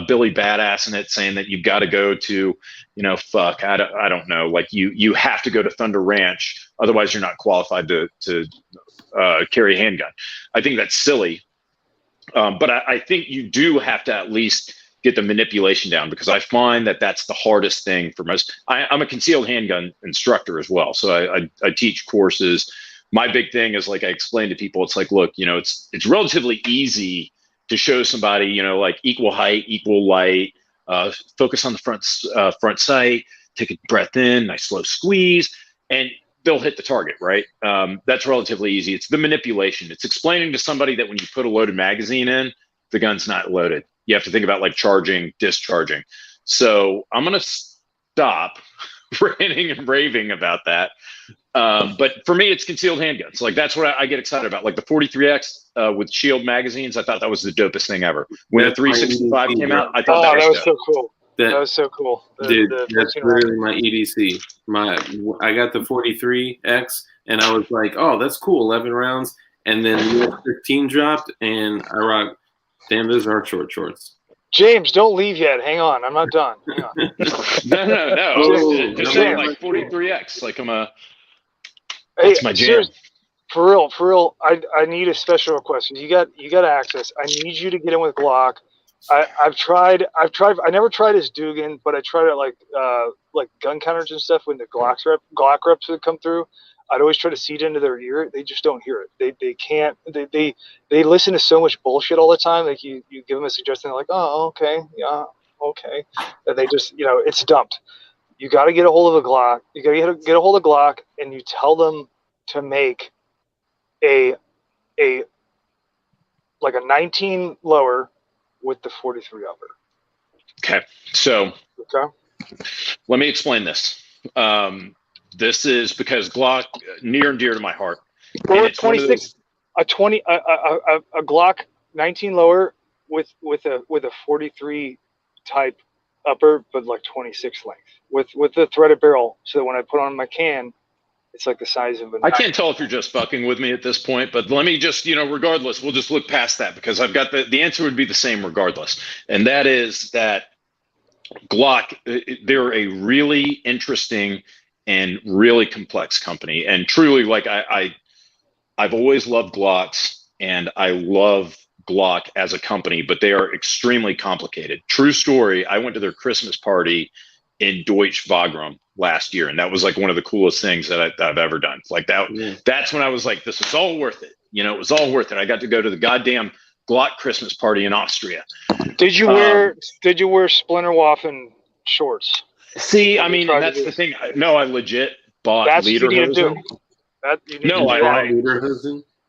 Billy Badass in it saying that you've got to go to, I don't know, like you have to go to Thunder Ranch, otherwise you're not qualified to carry a handgun. I think that's silly. But I think you do have to at least get the manipulation down, because I find that that's the hardest thing for most. I'm a concealed handgun instructor as well. So I teach courses. My big thing is, like I explain to people, it's like, look, it's relatively easy to show somebody, like equal height, equal light, focus on the front sight, take a breath in, nice slow squeeze, and they'll hit the target, right? That's relatively easy. It's the manipulation. It's explaining to somebody that when you put a loaded magazine in, the gun's not loaded. You have to think about like charging, discharging. So I'm going to stop ranting and raving about that. But for me, it's concealed handguns. Like, that's what I get excited about. Like the 43X with shield magazines, I thought that was the dopest thing ever. When the 365 came out, I thought that was so cool. That was so cool. Dude, that's really my EDC. I got the 43X, and I was like, oh, that's cool, 11 rounds. And then the 15 dropped, and I rocked. Damn, those are short shorts. James, don't leave yet. Hang on, I'm not done. Hang on. No. Just saying, like 43X. Like that's my jam. For real. I need a special request. You got access. I need you to get in with Glock. I've tried. I never tried as Dugan, but I tried it like gun counters and stuff when the Glock reps would come through. I'd always try to seed into their ear. They just don't hear it. They can't. They listen to so much bullshit all the time. Like you give them a suggestion, they're like, oh, okay, yeah, okay. And they just, it's dumped. You got to get a hold of a Glock. You got to get a hold of Glock, and you tell them to make a 19 lower with the 43 upper. Okay, so let me explain this. This is because Glock near and dear to my heart. Or 26, a Glock 19 lower with a 43 type upper, but like 26 length with the threaded barrel, so that when I put on my can, it's like the size of a. I can't tell if you're just fucking with me at this point, but let me just, regardless, we'll just look past that, because I've got the answer would be the same regardless, and that is that Glock, they're a really interesting and really complex company. And truly, like I've always loved Glocks, and I love Glock as a company, but they are extremely complicated. True story, I went to their Christmas party in Deutsch Wagram last year, and that was like one of the coolest things that I've ever done. Like that, that's when I was like, this is all worth it. It was all worth it. I got to go to the goddamn Glock Christmas party in Austria. Did you wear Splinterwaffen shorts? See, I mean, that's the thing. No, I legit bought lederhosen.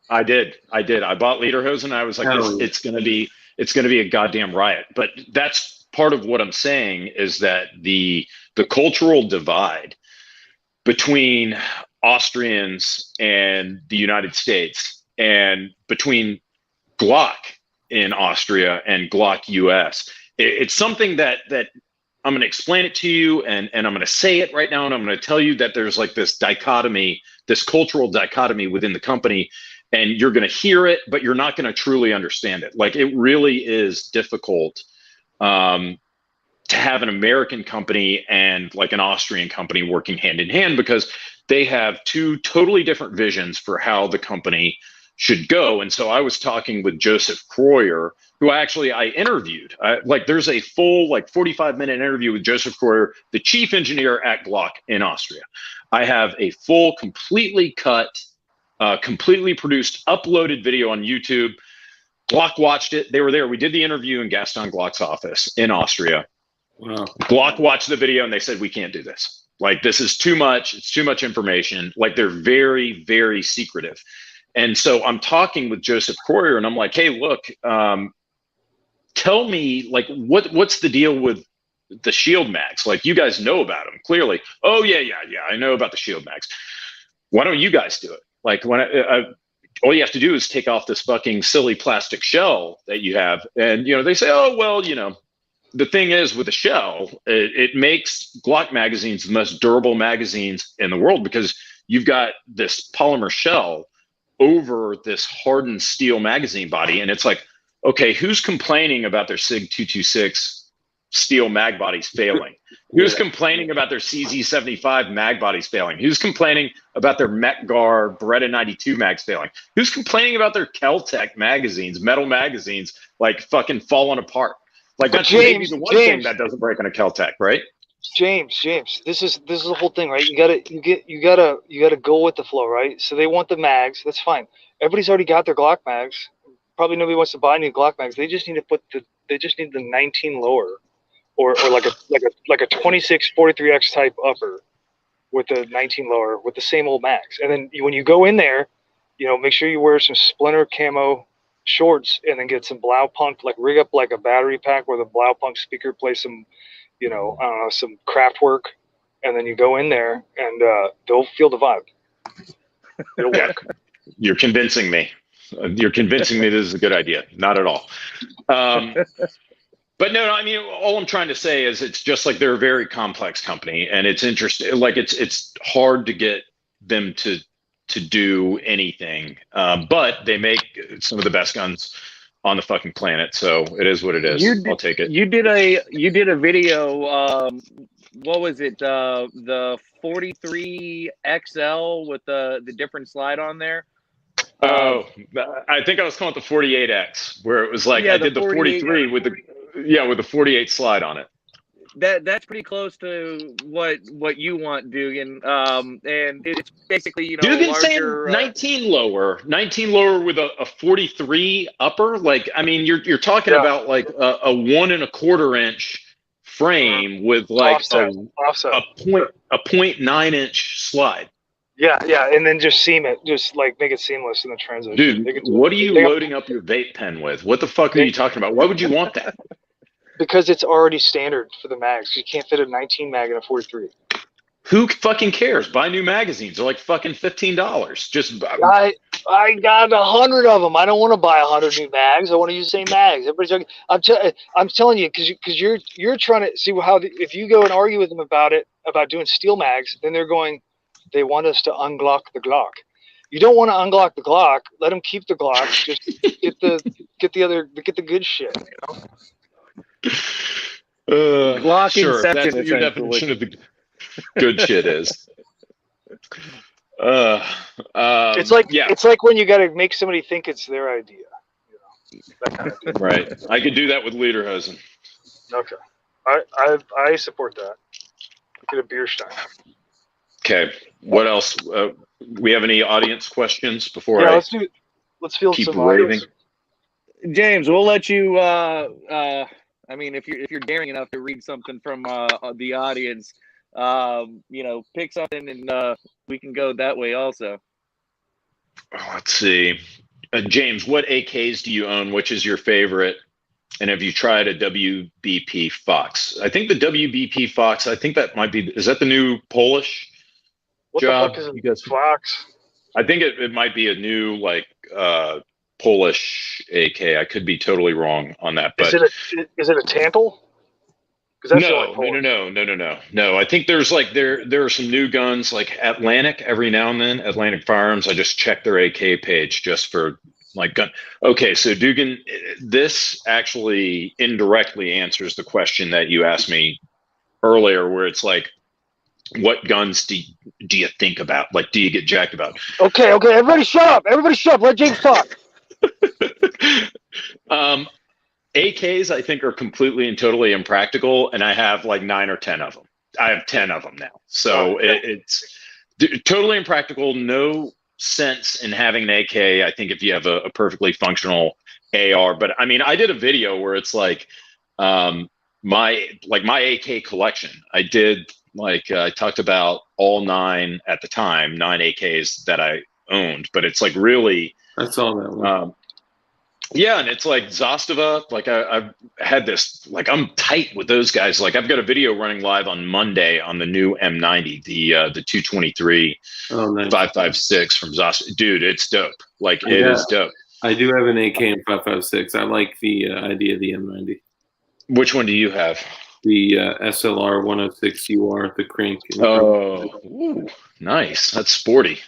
I did. I bought lederhosen. I was like, it's gonna be a goddamn riot. But that's part of what I'm saying, is that the cultural divide between Austrians and the United States, and between Glock in Austria and Glock US, it's something that I'm going to explain it to you, and I'm going to say it right now, and I'm going to tell you that there's like this dichotomy, this cultural dichotomy within the company, and you're going to hear it, but you're not going to truly understand it. Like, it really is difficult to have an American company and like an Austrian company working hand in hand, because they have two totally different visions for how the company should go. And so I was talking with Joseph Croyer, who I interviewed. There's a full 45-minute interview with Joseph Croyer, the chief engineer at Glock in Austria. I have a full, completely cut, completely produced, uploaded video on YouTube. Glock watched it. They were there. We did the interview in Gaston Glock's office in Austria. Wow. Glock watched the video, and they said, we can't do this. Like, this is too much. It's too much information. Like, they're very, very secretive. And so I'm talking with Joseph Croyer, and I'm like, hey, look, tell me, like, what's the deal with the shield mags? Like, you guys know about them clearly. Oh yeah, I know about the shield mags. Why don't you guys do it? Like, when all you have to do is take off this fucking silly plastic shell that you have, and they say, oh well, the thing is with the shell, it makes Glock magazines the most durable magazines in the world, because you've got this polymer shell over this hardened steel magazine body. And it's like, okay, who's complaining about their SIG 226 steel mag bodies failing? Who's complaining about their CZ75 mag bodies failing? Who's complaining about their Metgar Beretta 92 mags failing? Who's complaining about their Kel-Tec magazines, metal magazines, like fucking falling apart? Like, that's maybe the one thing that doesn't break on a Kel-Tec, right? James, this is the whole thing, right? You gotta go with the flow, right? So they want the mags, that's fine. Everybody's already got their Glock mags. Probably nobody wants to buy new Glock mags. They just need to the 19 lower, or like a 26 43X type upper with the 19 lower with the same old mags. And then when you go in there, make sure you wear some Splinter camo shorts, and then get some Blaupunk, like rig up like a battery pack where the Blaupunk speaker plays some, I don't know, some craft work, and then you go in there and they'll feel the vibe. It'll work. You're convincing me. You're convincing me this is a good idea. Not at all. But no, I mean, all I'm trying to say is it's just like they're a very complex company, and it's interesting. Like, it's hard to get them to do anything, but they make some of the best guns on the fucking planet. So it is what it is. I'll take it. You did a video. What was it? The 43 XL with the different slide on there. Oh, I think I was calling it the 48X, where it was like, I did the 43 with the 48 slide on it. That's pretty close to what you want, Dugan. And it's basically, Dugan's larger, saying 19 lower with a 43 upper. Like, I mean, you're talking about like a 1 1/4 inch frame with like offset. a 0.9 inch slide. Yeah, and then just seam it, just like make it seamless in the transition. Dude, what are you loading up your vape pen with? What the fuck are you talking about? Why would you want that? Because it's already standard for the mags. You can't fit a 19 mag in a 43. Who fucking cares? Buy new magazines. They're like fucking $15. Just I got 100 of them. I don't want to buy 100 new mags. I want to use the same mags. Everybody's like, I'm telling you, because you're trying to see how if you go and argue with them about doing steel mags, then they want us to unglock the Glock. You don't want to unglock the Glock. Let them keep the Glock. Just get the good shit. Glock sure, inception, that's what your definition of the good shit is. It's like when you got to make somebody think it's their idea. That kind of thing. Right. I could do that with Lederhosen. Okay. I support that. Get a beer stein. Okay. What else? We have any audience questions before let's field keep some raving? audience. James, we'll let you. I mean, if you're daring enough to read something from the audience, pick something and we can go that way also. Let's see. James, what AKs do you own? Which is your favorite? And have you tried a WBP Fox? I think the WBP Fox, I think that might be, is that the new Polish job? What the fuck is a Fox? I think it might be a new, like, Polish AK. I could be totally wrong on that. But is it a Tantal? No. I think there's like there are some new guns like Atlantic every now and then. Atlantic Firearms. I just check their AK page just for like gun. Okay, so Dugan, this actually indirectly answers the question that you asked me earlier, where it's like, what guns do you think about? Like, do you get jacked about? Okay. Everybody shut up. Let James talk. AKs, I think, are completely and totally impractical, and I have like 9 or 10 of them. I have 10 of them now, so it's totally impractical. No sense in having an AK. I think if you have a perfectly functional AR, but I mean, I did a video where it's like my AK collection. I did I talked about all 9 at the time, 9 AKs that I owned, but it's like really. I saw that one. Yeah, and it's like Zastava. Like I've had this. Like I'm tight with those guys. Like I've got a video running live on Monday on the new M90, the 223 5.56 from Zastava. Dude, it's dope. Like it is dope. I do have an AK and 5.56. I like the idea of the M90. Which one do you have? The SLR 106 UR, the crank. Oh, ooh, nice. That's sporty.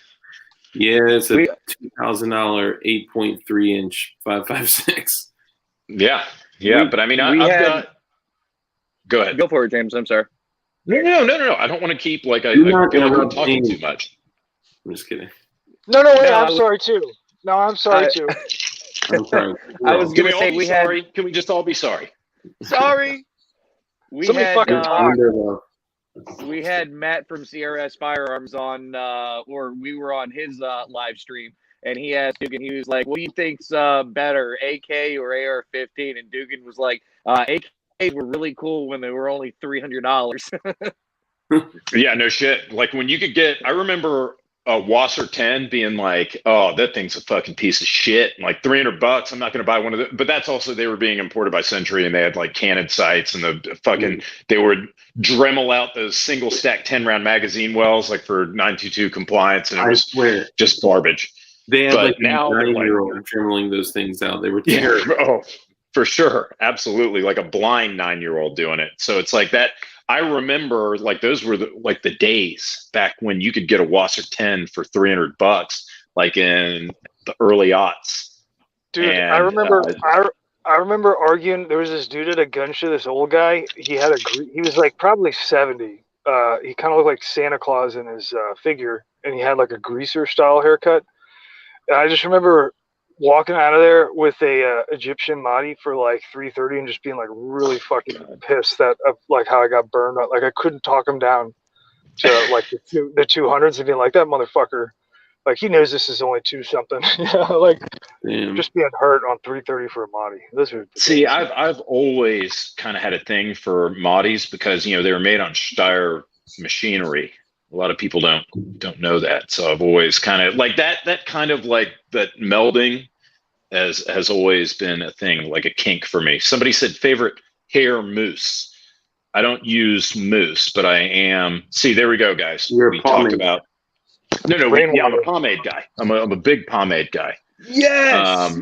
Yeah, it's a $2,000 8.3 inch 5.56. Yeah, but I mean, I've got. Go ahead. Go for it, James. I'm sorry. No. I don't want to keep like I feel like I'm talking too much. I'm just kidding. No, I'm sorry too. No, I'm sorry too. I'm sorry. I was going to say we had. Can we just all be sorry? Sorry. We had Matt from CRS Firearms on, or we were on his live stream, and he asked Dugan, he was like, what do you think's better, AK or AR-15? And Dugan was like, AKs were really cool when they were only $300. Yeah, no shit. Like when you could get, I remember a Wasser 10 being like, oh, that thing's a fucking piece of shit. Like $300, I'm not going to buy one of them. But that's also, they were being imported by Century and they had like cannon sights and the fucking, they would Dremel out those single stack 10 round magazine wells like for 922 compliance. And it was just garbage. They had like now 9-year-old dremeling those things out. They were terrible. Oh, for sure. Absolutely. Like a blind 9-year-old doing it. So it's like that. I remember like those were the days back when you could get a Wasser 10 for $300, like in the early aughts. Dude, and, I remember arguing. There was this dude at a gun show, this old guy. He was like probably 70. He kind of looked like Santa Claus in his figure, and he had like a greaser style haircut. And I just remember walking out of there with a Egyptian Mahdi for like $330 and just being like really fucking pissed that like how I got burned. Like I couldn't talk him down to like the 200s and being like, that motherfucker, like he knows this is only 2 something. Like just being hurt on $330 for a Mahdi. See, I've always kind of had a thing for Mahdis because they were made on Steyr machinery. A lot of people don't know that. So I've always kind of like that kind of like that melding has always been a thing, like a kink for me. Somebody said favorite hair mousse. I don't use mousse, but I am. See, there we go, guys. We talked about. No, I'm a pomade guy. I'm a big pomade guy. Yes.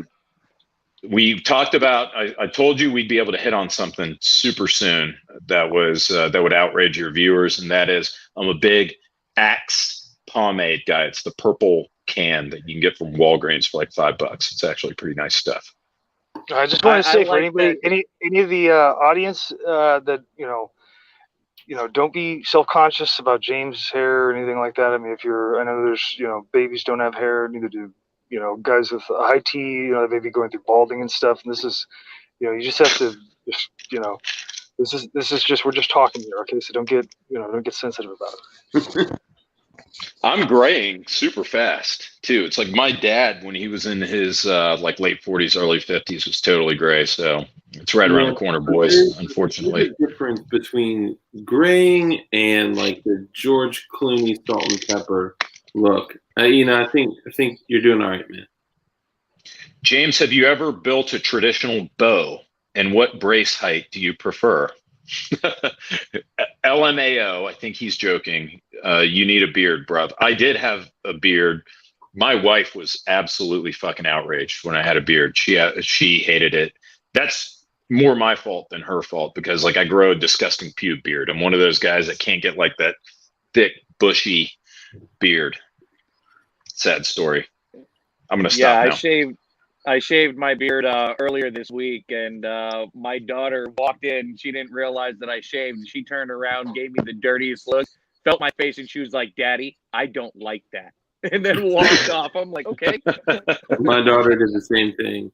We talked about. I told you we'd be able to hit on something super soon that would outrage your viewers, and that is I'm a big Axe pomade guy. It's the purple can that you can get from Walgreens for like $5. It's actually pretty nice stuff. I just want to say for anybody, any of the audience that don't be self-conscious about James' hair or anything like that. I mean, I know there's babies don't have hair, neither do guys with high T. They may be going through balding and stuff. And this is, you just have to This is just, we're just talking here, okay? So don't get sensitive about it. I'm graying super fast too. It's like my dad, when he was in his like late 40s, early 50s, was totally gray. So it's right around the corner, boys. Unfortunately, there's a difference between graying and like the George Clooney salt and pepper look. I think you're doing all right, man. James, have you ever built a traditional bow? And what brace height do you prefer? LMAO, I think he's joking. You need a beard, bruv. I did have a beard. My wife was absolutely fucking outraged when I had a beard. She hated it. That's more my fault than her fault because like I grow a disgusting pube beard. I'm one of those guys that can't get like that thick, bushy beard. Sad story. I'm gonna stop now. I shaved my beard earlier this week, and my daughter walked in. She didn't realize that I shaved. And she turned around, gave me the dirtiest look, felt my face, and she was like, "Daddy, I don't like that," and then walked off. I'm like, okay. My daughter did the same thing.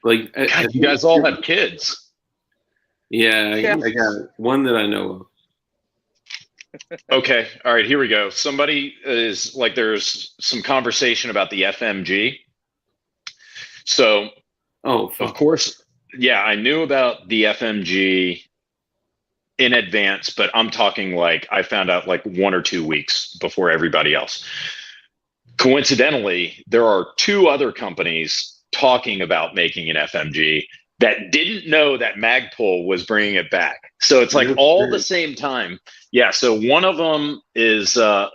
Like, God, you guys all have kids. Yeah, I got one that I know of. Okay, all right, here we go. Somebody is like, there's some conversation about the FMG. So, of course, yeah, I knew about the FMG in advance, but I'm talking like I found out like 1 or 2 weeks before everybody else. Coincidentally, there are 2 other companies talking about making an FMG that didn't know that Magpul was bringing it back. So it's like all the same time. Yeah. So one of them is a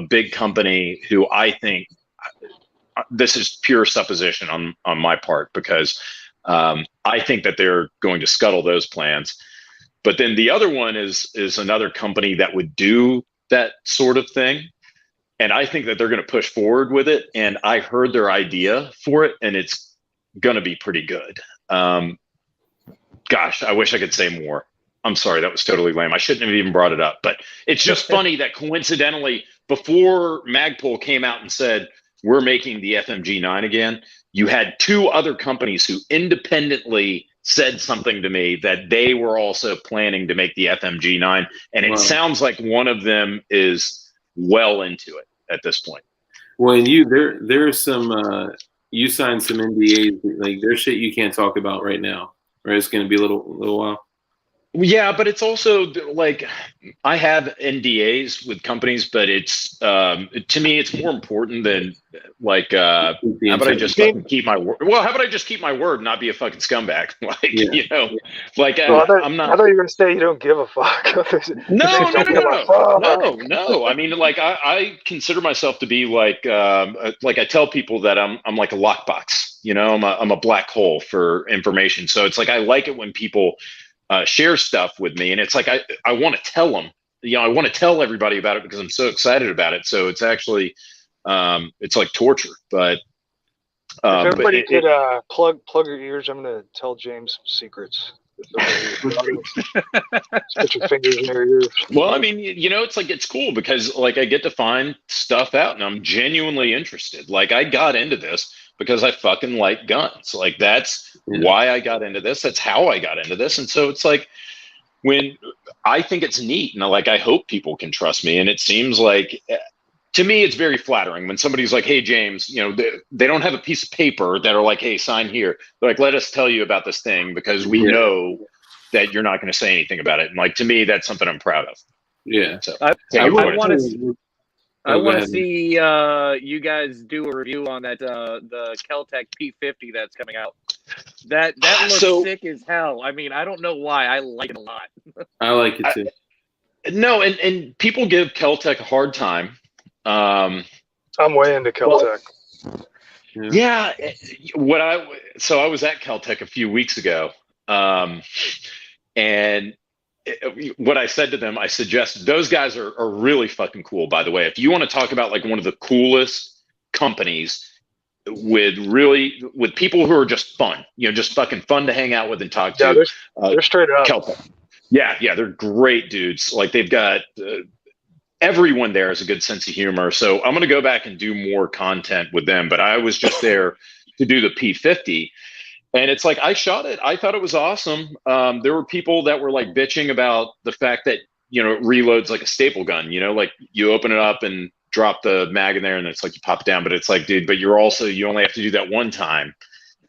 big company who I think, this is pure supposition on my part, because I think that they're going to scuttle those plans. But then the other one is another company that would do that sort of thing. And I think that they're going to push forward with it. And I heard their idea for it, and it's going to be pretty good. Gosh, I wish I could say more. I'm sorry, that was totally lame. I shouldn't have even brought it up. But it's just funny that coincidentally, before Magpul came out and said, we're making the FMG9 again, you had two other companies who independently said something to me that they were also planning to make the FMG9. And it sounds like one of them is well into it at this point. Well, and there's some, you signed some NDAs, like there's shit you can't talk about right now, right? It's going to be a little while. Yeah, but it's also like I have NDAs with companies, but it's to me it's more important than like how about I just fucking keep my word? Well, how about I just keep my word and not be a fucking scumbag? Like you know, like I'm not. I thought you were gonna say you don't give a fuck. No. I mean, like I consider myself to be like I tell people that I'm like a lockbox. You know, I'm a black hole for information. So it's like I like it when people share stuff with me, and it's like I want to tell them, you know, I want to tell everybody about it because I'm so excited about it. So it's actually it's like torture. But if everybody could plug your ears, I'm going to tell James some secrets. Put your fingers in your ears. Well, I mean, you know, it's like it's cool because like I get to find stuff out, and I'm genuinely interested. Like I got into this because I fucking like guns. Like that's why I got into this. That's how I got into this. And so it's like when I think it's neat, and like I hope people can trust me. And it seems like to me it's very flattering when somebody's like, hey James, you know, they don't have a piece of paper that are like, hey, sign here. They're like, let us tell you about this thing because we know that you're not going to say anything about it. And like to me, that's something I'm proud of. Yeah. So I want to see you guys do a review on that the Kel-Tec P50 that's coming out. That looks sick as hell. I mean, I don't know why. I like it a lot. I like it too. No, and people give Kel-Tec a hard time. I'm way into Kel-Tec. Yeah, I was at Kel-Tec a few weeks ago, and what I said to them, I suggest those guys are really fucking cool, by the way. If you want to talk about like one of the coolest companies with people who are just fun, you know, just fucking fun to hang out with and talk to. They're straight up. Kel-Tec. Yeah, they're great dudes. Like they've got everyone there has a good sense of humor. So I'm going to go back and do more content with them. But I was just there to do the P50. And it's like, I shot it. I thought it was awesome. There were people that were like bitching about the fact that, you know, it reloads like a staple gun, you know, like you open it up and drop the mag in there and it's like you pop it down, but it's like, dude, but you only have to do that one time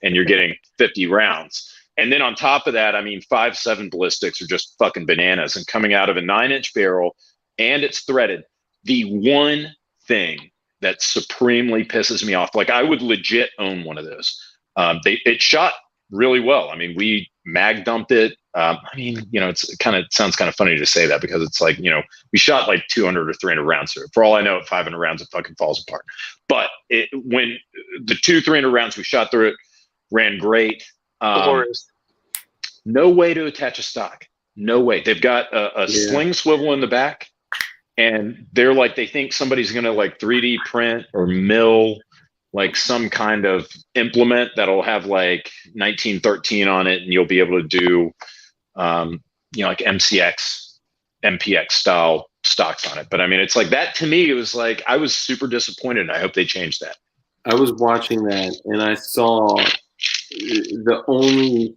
and you're getting 50 rounds. And then on top of that, I mean, 5.7 ballistics are just fucking bananas, and coming out of a 9-inch barrel and it's threaded. The one thing that supremely pisses me off, like I would legit own one of those. It shot really well. I mean, we mag dumped it. I mean, you know, sounds kind of funny to say that because it's like, you know, we shot like 200 or 300 rounds through it. For all I know, at 500 rounds, it fucking falls apart. But when the 300 rounds we shot through it ran great. No way to attach a stock. No way. They've got a sling swivel in the back, and they're like, they think somebody's going to like 3D print or mill like some kind of implement that'll have like 1913 on it, and you'll be able to do, you know, like MPX style stocks on it. But I mean, it's like that to me, it was like, I was super disappointed. I hope they changed that. I was watching that and I saw the only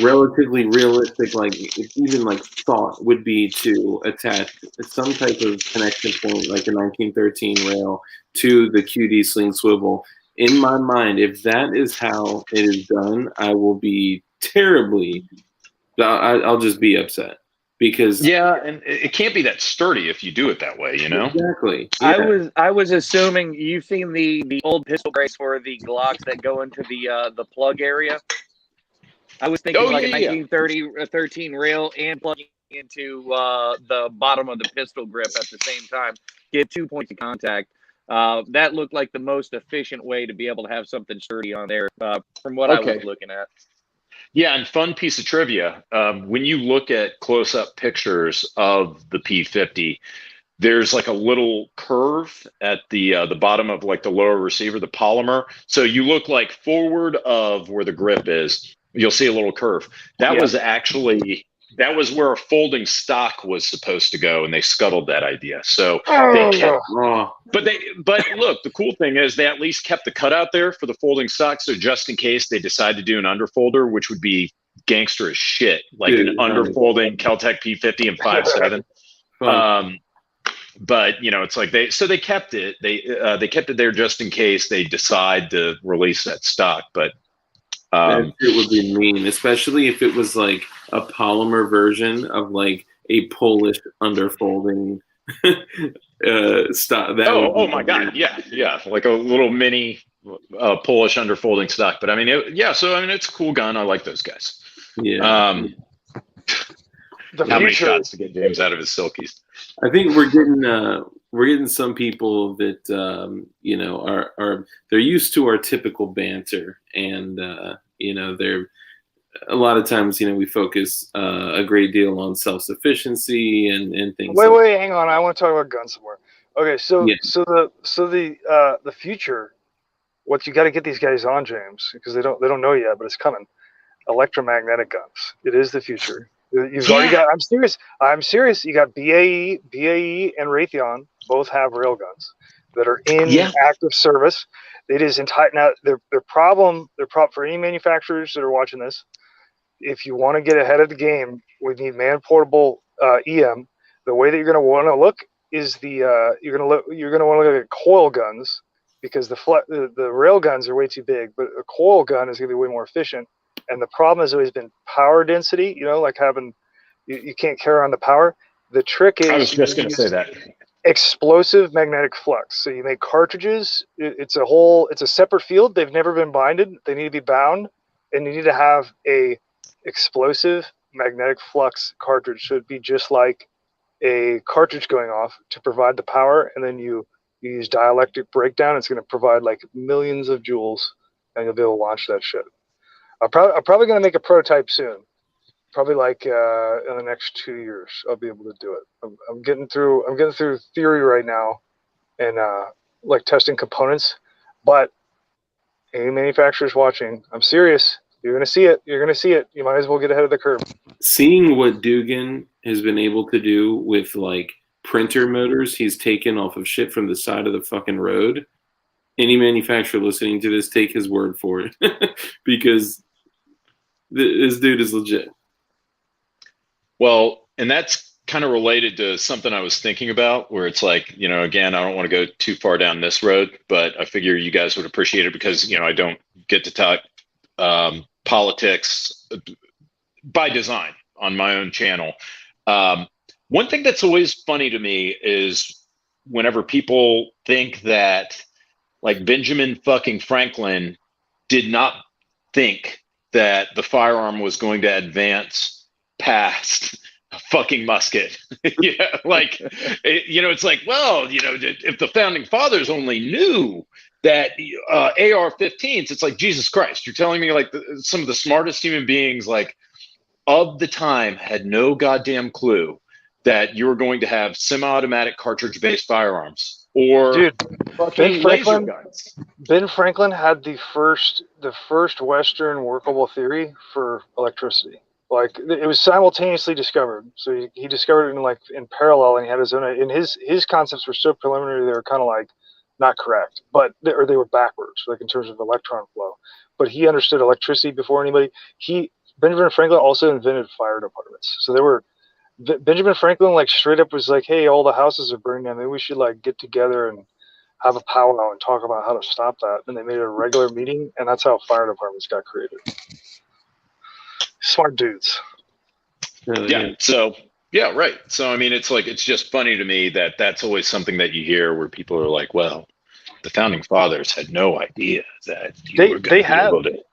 relatively realistic, like even like thought would be to attach some type of connection point, like a 1913 rail to the QD sling swivel. In my mind, if that is how it is done, I will be terribly, I'll just be upset. because and it can't be that sturdy if you do it that way, you know. Exactly. Yeah. I was assuming you've seen the old pistol grips for the Glocks that go into the plug area. I was thinking like a 1913 rail and plugging into the bottom of the pistol grip at the same time. Get 2 points of contact. That looked like the most efficient way to be able to have something sturdy on there, from what I was looking at. Yeah, and fun piece of trivia, when you look at close-up pictures of the P50, there's like a little curve at the bottom of like the lower receiver, the polymer. So you look like forward of where the grip is, you'll see a little curve. That was actually, that was where a folding stock was supposed to go, and they scuttled that idea. So they kept, but look, the cool thing is they at least kept the cutout there for the folding stock. So just in case they decide to do an underfolder, which would be gangster as shit, like an underfolding Kel-Tec P50 and 5.7. But you know, it's like they kept it. They kept it there just in case they decide to release that stock. But it would be mean, especially if it was like a polymer version of like a Polish underfolding stock. Oh my god, yeah, like a little mini Polish underfolding stock. But I mean, so I mean, it's a cool gun. I like those guys. Yeah. How many shots to get James out of his silkies? I think we're getting some people that you know they're used to our typical banter, and you know, they're a lot of times, you know, we focus a great deal on self-sufficiency and things. Wait, hang on. I want to talk about guns some more. Okay, so the future, what you got to get these guys on, James, because they don't know yet, but it's coming. Electromagnetic guns. It is the future. You've already got. I'm serious. You got BAE, and Raytheon both have railguns that are in active service. It is entire. Now their problem for any manufacturers that are watching this. If you want to get ahead of the game, we need man-portable EM. The way that you're going to want to look is you're going to want to look at coil guns, because the rail guns are way too big, but a coil gun is going to be way more efficient. And the problem has always been power density. You know, like having you can't carry on the power. The trick is, I was just going to say that, explosive magnetic flux. So you make cartridges. It's a separate field. They've never been binded. They need to be bound, and you need to have a explosive magnetic flux cartridge. So it'd be just like a cartridge going off to provide the power, and then you use dielectric breakdown. It's going to provide like millions of joules, and you'll be able to launch that shit. I'm probably going to make a prototype soon. Probably like in the next 2 years, I'll be able to do it. I'm getting through theory right now, and like testing components. But any manufacturers watching, I'm serious. You're going to see it. You're going to see it. You might as well get ahead of the curve. Seeing what Dugan has been able to do with like printer motors he's taken off of shit from the side of the fucking road. Any manufacturer listening to this, take his word for it, because this dude is legit. Well, and that's kind of related to something I was thinking about, where it's like, you know, again, I don't want to go too far down this road, but I figure you guys would appreciate it because, you know, I don't get to talk politics by design on my own channel. One thing that's always funny to me is whenever people think that like Benjamin fucking Franklin did not think that the firearm was going to advance past a fucking musket. Yeah, like, you know, it's like, well, you know, if the founding fathers only knew that AR-15s, it's like, Jesus Christ, you're telling me like some of the smartest human beings like of the time had no goddamn clue that you were going to have semi-automatic cartridge-based firearms or fucking laser guns. Ben Franklin had the first Western workable theory for electricity. Like, it was simultaneously discovered. So he discovered it in parallel, and he had his own. And his concepts were so preliminary they were kind of like not correct, but they were backwards, like in terms of electron flow. But he understood electricity before anybody. Benjamin Franklin also invented fire departments. So Benjamin Franklin like straight up was like, hey, all the houses are burning down. Maybe we should like get together and have a powwow and talk about how to stop that. And they made a regular meeting, and that's how fire departments got created. Smart dudes. Yeah. So, Yeah, right. So, I mean, it's like, it's just funny to me that that's always something that you hear where people are like, well, the founding fathers had no idea that you were going to be able to.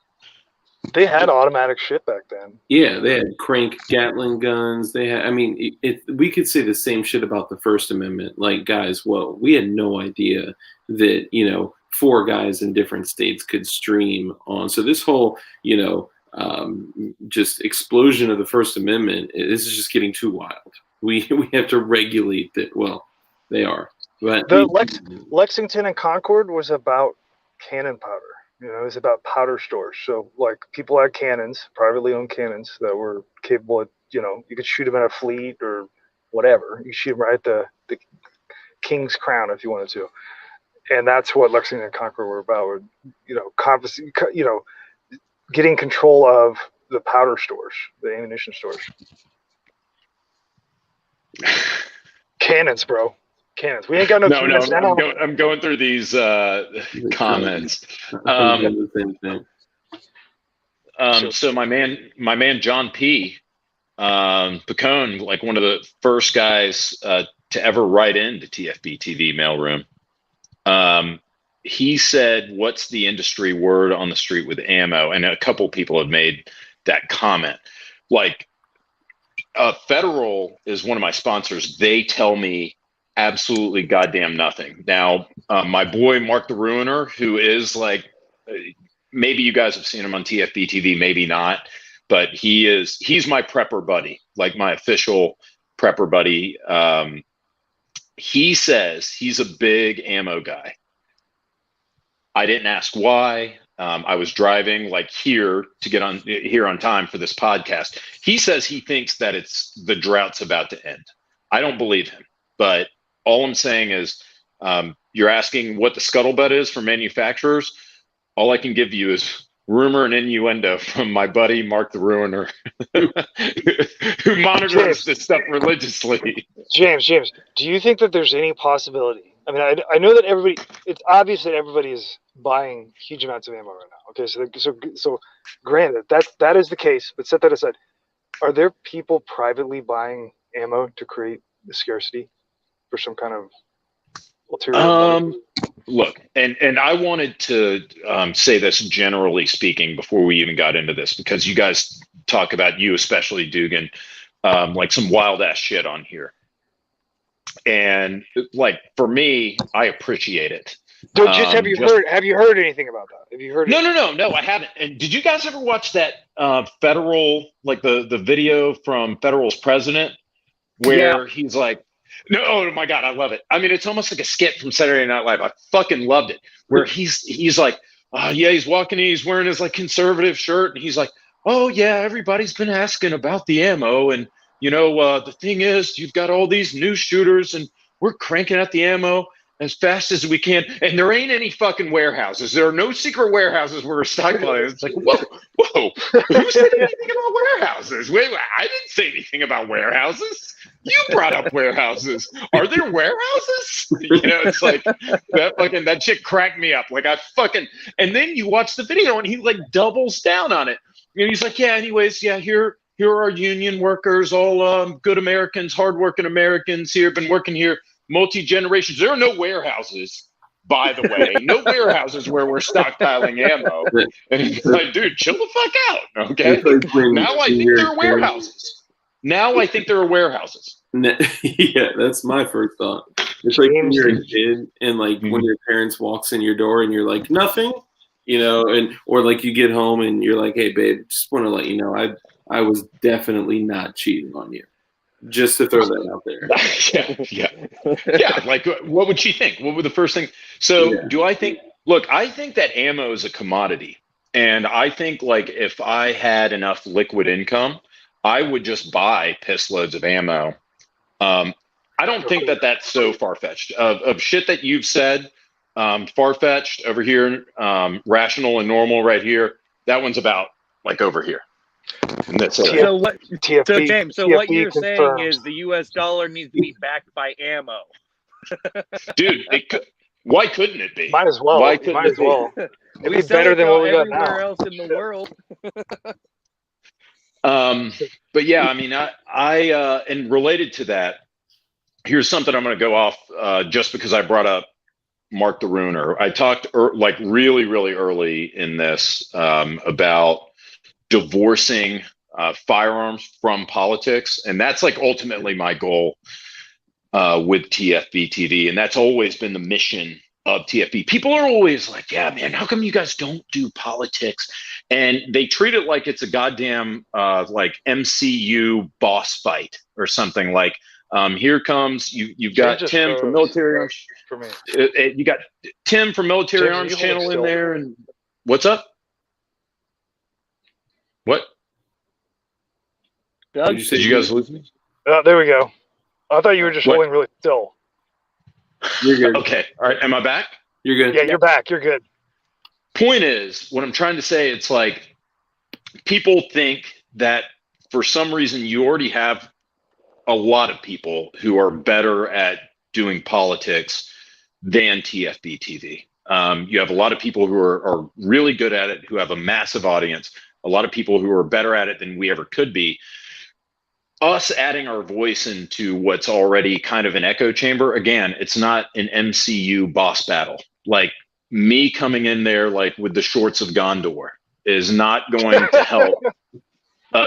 They had automatic shit back then. Yeah, they had crank Gatling guns. They had, I mean, we could say the same shit about the First Amendment. Like, guys, well, we had no idea that, you know, 4 guys in different states could stream on. So this whole, you know, just explosion of the First Amendment, this is just getting too wild. We have to regulate that. Well, they are. But Lexington and Concord was about cannon powder. You know, it was about powder stores. So, like, people had cannons, privately owned cannons that were capable of, you know, you could shoot them at a fleet or whatever. You shoot them right at the King's Crown if you wanted to. And that's what Lexington and Concord were about. You know, getting control of the powder stores, the ammunition stores. Cannons, bro. Cannons. We ain't got no cannons now. I'm going through these comments. So my man John P. Picone, like one of the first guys to ever write into TFBTV mailroom. He said, "What's the industry word on the street with ammo?" And a couple people have made that comment. Like, Federal is one of my sponsors. They tell me absolutely goddamn nothing. Now, my boy Mark the Ruiner, who is like, maybe you guys have seen him on TFBTV, maybe not, but he's my prepper buddy, like my official prepper buddy. He says he's a big ammo guy. I didn't ask why. I was driving like here to get on here on time for this podcast. He says he thinks that the drought's about to end. I don't believe him, but all I'm saying is, you're asking what the scuttlebutt is for manufacturers. All I can give you is rumor and innuendo from my buddy Mark the Ruiner, who monitors this stuff religiously. James, do you think that there's any possibility? I mean, I know that it's obvious that everybody is buying huge amounts of ammo right now. Okay, so granted, that is the case, but set that aside. Are there people privately buying ammo to create the scarcity for some kind of ulterior? Look, and I wanted to say this generally speaking before we even got into this, because you guys talk about, you especially Dugan, like some wild ass shit on here. And like, for me, I appreciate it. Have you heard anything about that? Have you heard? No, I haven't. And did you guys ever watch that Federal, like the video from Federal's president, where he's like, no, oh my God, I love it. I mean, it's almost like a skit from Saturday Night Live. I fucking loved it. Where he's like, he's walking, he's wearing his like conservative shirt, and he's like, oh yeah, everybody's been asking about the ammo, and you know, the thing is, you've got all these new shooters, and we're cranking out the ammo as fast as we can, and there ain't any fucking warehouses. There are no secret warehouses where we're stockpiling. It's like, whoa, who said anything about warehouses? Wait, I didn't say anything about warehouses. You brought up warehouses. Are there warehouses? You know, it's like that shit cracked me up. Like and then you watch the video and he like doubles down on it. And he's like, yeah, anyways, yeah, here are union workers, all good Americans, hardworking Americans here, been working here multi-generations. There are no warehouses, by the way. No warehouses where we're stockpiling ammo. And he's like, dude, chill the fuck out, okay? Now I think there are warehouses. Yeah, that's my first thought. It's like when you're a kid and like when your parents walks in your door and you're like, nothing, you know, or like you get home and you're like, hey babe, just want to let you know I was definitely not cheating on you. Just to throw that out there. Yeah. Like, what would she think? What would the first thing? So I think that ammo is a commodity. And I think like if I had enough liquid income, I would just buy piss loads of ammo. I don't think that that's so far-fetched. Of shit that you've said, far-fetched over here, rational and normal right here, that one's about like over here. So James, what you're saying is the U.S. dollar needs to be backed by ammo. Dude, why couldn't it be? Might as well. It'd be better than what we got now. Everywhere else in the world. But yeah, I mean, and related to that, here's something I'm going to go off just because I brought up Mark the Ruiner. I talked like really, really early in this about divorcing firearms from politics. And that's like ultimately my goal with TFBTV. And that's always been the mission of TFB. People are always like, yeah, man, how come you guys don't do politics? And they treat it like it's a goddamn like MCU boss fight or something. Like, here comes you've got Tim from Military Arms. For me. You got Tim from Military Arms Channel in there. And what's up? What? Doug? Did you guys lose me? There we go. I thought you were just holding really still. You're good. Okay. All right. Am I back? You're good. Yeah, you're back. You're good. Point is, what I'm trying to say, it's like people think that for some reason you already have a lot of people who are better at doing politics than TFB TV. You have a lot of people who are really good at it, who have a massive audience, a lot of people who are better at it than we ever could be. Us adding our voice into what's already kind of an echo chamber, again, it's not an MCU boss battle. Like me coming in there like with the shorts of Gondor is not going to help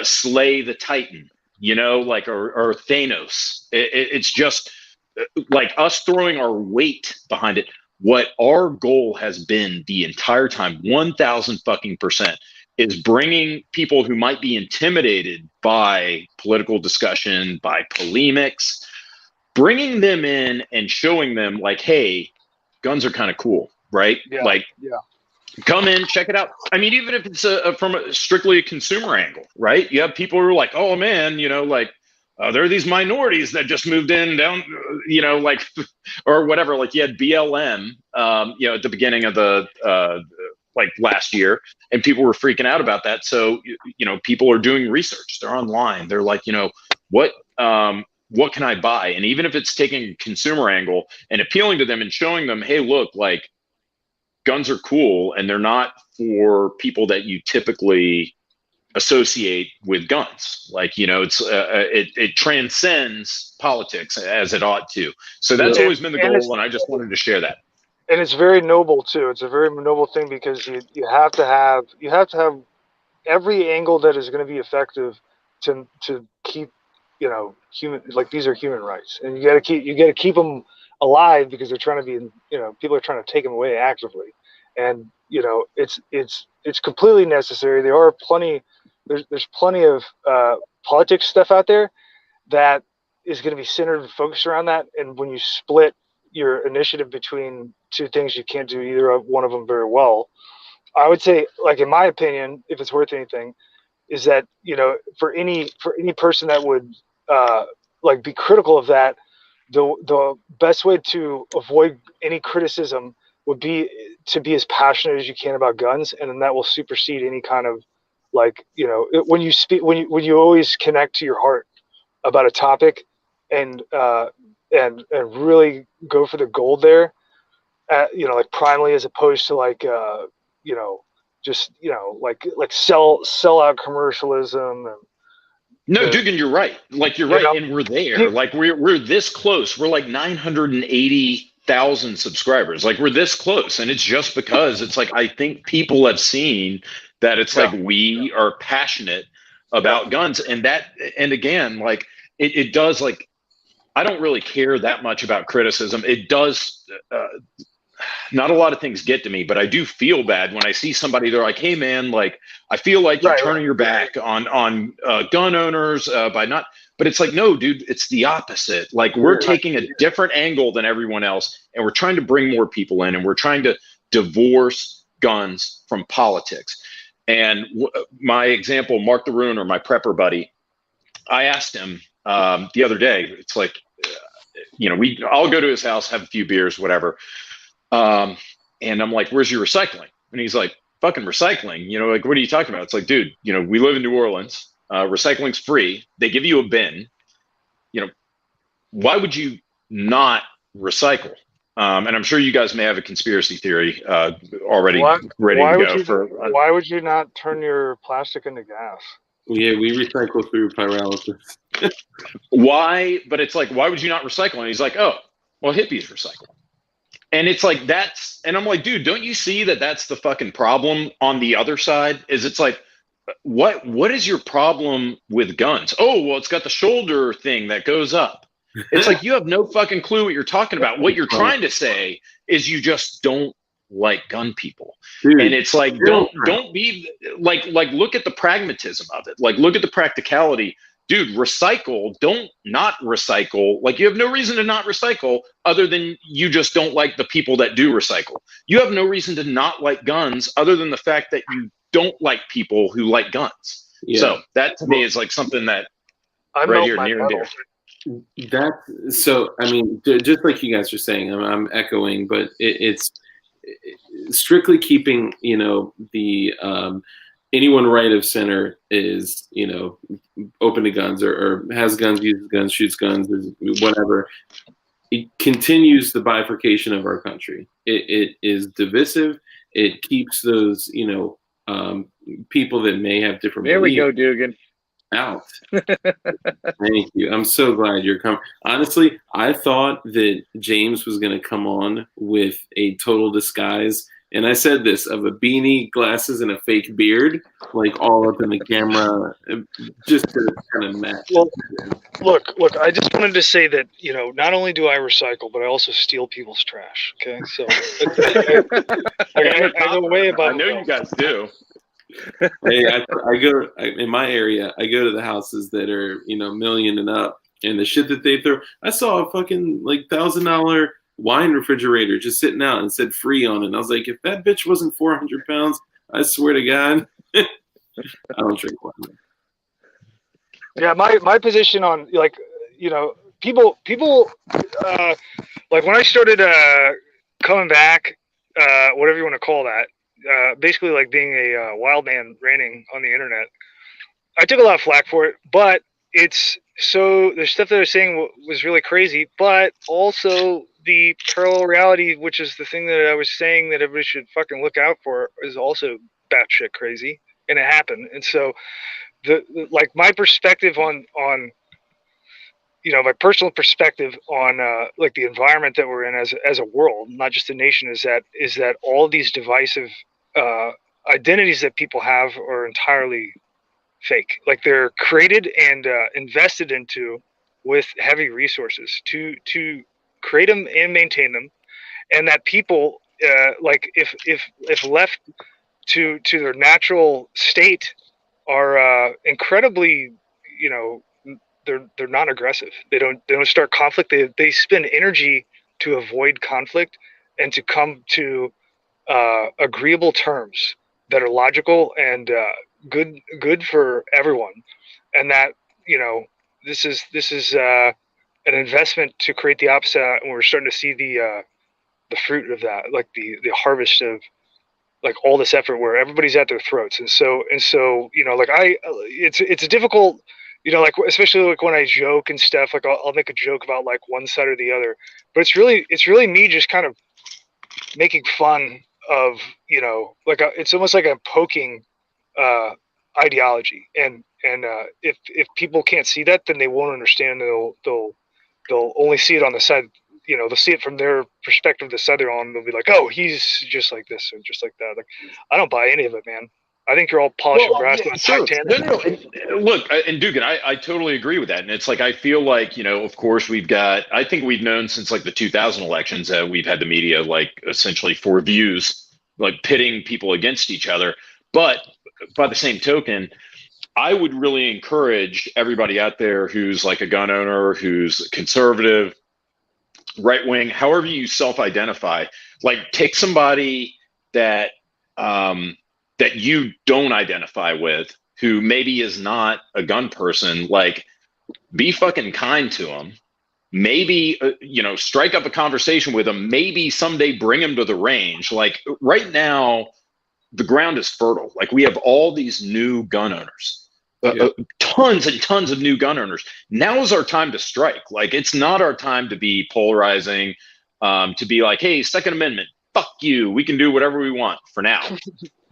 slay the Titan, you know, like or Thanos. It's just like us throwing our weight behind it. What our goal has been the entire time, 1,000% is bringing people who might be intimidated by political discussion, by polemics, bringing them in and showing them like, hey, guns are kind of cool, right? Yeah, like, yeah. Come in, check it out. I mean, even if it's from strictly a consumer angle, right? You have people who are like, oh man, you know, like there are these minorities that just moved in down, you know, like, or whatever. Like you had BLM, you know, at the beginning of the like last year, and people were freaking out about that. So, you know, people are doing research. They're online. They're like, you know, what can I buy? And even if it's taking a consumer angle and appealing to them and showing them, hey, look, like guns are cool and they're not for people that you typically associate with guns. Like, you know, it's it transcends politics as it ought to. So that's always been the goal, and I just wanted to share that. And it's very noble too. It's a very noble thing because you have to have every angle that is going to be effective to keep, you know, human, like these are human rights, and you got to keep them alive because they're trying to be, you know, people are trying to take them away actively, and you know it's completely necessary. There are there's plenty of politics stuff out there that is going to be centered and focused around that, and when you split your initiative between two things, you can't do either one of them very well. I would say, like in my opinion, if it's worth anything, is that, you know, for any person that would like be critical of that, the best way to avoid any criticism would be to be as passionate as you can about guns, and then that will supersede any kind of, like, you know, when you speak, when you always connect to your heart about a topic, and really go for the gold there, you know, like primally, as opposed to like you know, just, you know, like sell out commercialism. And no, Dugan, you're right. Like you're right, know? And we're there. Like we're this close. We're like 980,000 subscribers. Like we're this close, and it's just because it's like I think people have seen that it's like we are passionate about guns, and again, like it does, like I don't really care that much about criticism. It does. Not a lot of things get to me, but I do feel bad when I see somebody. They're like, "Hey, man, like I feel like you're turning your back on gun owners by not." But it's like, no, dude, it's the opposite. Like we're taking a different angle than everyone else, and we're trying to bring more people in, and we're trying to divorce guns from politics. And my example, Mark the Ruiner, my prepper buddy, I asked him the other day. It's like, you know, I'll go to his house, have a few beers, whatever. And I'm like, where's your recycling? And he's like, fucking recycling. You know, like, what are you talking about? It's like, dude, you know, we live in New Orleans. Recycling's free. They give you a bin. You know, why would you not recycle? And I'm sure you guys may have a conspiracy theory already ready to go. Why would you not turn your plastic into gas? Yeah, we recycle through pyrolysis. Why? But it's like, why would you not recycle? And he's like, oh, well, hippies recycle. And it's like, and I'm like, dude, don't you see that that's the fucking problem on the other side? Is it's like, what is your problem with guns? Oh, well, it's got the shoulder thing that goes up. It's like, you have no fucking clue what you're talking about. What you're trying to say is you just don't like gun people. Dude, and it's like, don't be like, look at the pragmatism of it. Like, look at the practicality. Dude, recycle, don't not recycle. Like, you have no reason to not recycle other than you just don't like the people that do recycle. You have no reason to not like guns other than the fact that you don't like people who like guns. Yeah. So that to me is like something that right here, near and dear. So, I mean, just like you guys are saying, I'm echoing, but it's strictly keeping, you know, the anyone right of center is, you know, open to guns or has guns, uses guns, shoots guns, whatever. It continues the bifurcation of our country. It is divisive. It keeps those, you know, people that may have different There beliefs we go, Dugan. out. Thank you. I'm so glad you're coming. Honestly, I thought that James was going to come on with a total disguise. And I said this, of a beanie, glasses, and a fake beard, like all up in the camera, just to kind of match. Well, look, I just wanted to say that, you know, not only do I recycle, but I also steal people's trash. Okay, so I go way above. I know you guys do. Hey, I go in my area. I go to the houses that are, you know, $1 million and up, and the shit that they throw. I saw a fucking like $1,000 wine refrigerator just sitting out and said free on it. And I was like, if that bitch wasn't 400 pounds, I swear to God, I don't drink wine. Yeah, my position on, like, you know, people like when I started coming back, whatever you want to call that, basically like being a wild man ranting on the internet, I took a lot of flack for it, but it's so the stuff that I was saying was really crazy, but also the parallel reality, which is the thing that I was saying that everybody should fucking look out for, is also batshit crazy, and it happened. And so like my perspective on you know, my personal perspective on like the environment that we're in as a world, not just a nation, is that all these divisive identities that people have are entirely fake. Like, they're created and invested into with heavy resources to create them and maintain them, and that people like if left to their natural state are incredibly, you know, they're not aggressive. They don't start conflict. They spend energy to avoid conflict and to come to agreeable terms that are logical and good for everyone. And that, you know, this is an investment to create the opposite, and we're starting to see the fruit of that, like the harvest of like all this effort where everybody's at their throats. And so you know, like it's a difficult, you know, like especially like when I joke and stuff, like I'll make a joke about like one side or the other, but it's really me just kind of making fun of, you know, like it's almost like I'm poking ideology, and if people can't see that, then they won't understand. They'll only see it on the side, you know, they'll see it from their perspective, the side they're on. They'll be like, oh, he's just like this and just like that. Like, I don't buy any of it, man. I think you're all polished brass. Yeah, sure. No. And look, and Dugan, I totally agree with that. And it's like, I feel like, you know, of course I think we've known since like the 2000 elections that we've had the media like essentially for views, like pitting people against each other. But by the same token, I would really encourage everybody out there who's like a gun owner, who's conservative, right wing, however you self-identify, like take somebody that that you don't identify with, who maybe is not a gun person, like be fucking kind to them. Maybe, you know, strike up a conversation with them. Maybe someday bring them to the range. Like right now, the ground is fertile. Like we have all these new gun owners. Tons and tons of new gun owners. Now is our time to strike. Like, it's not our time to be polarizing, to be like, hey, Second Amendment, fuck you. We can do whatever we want for now.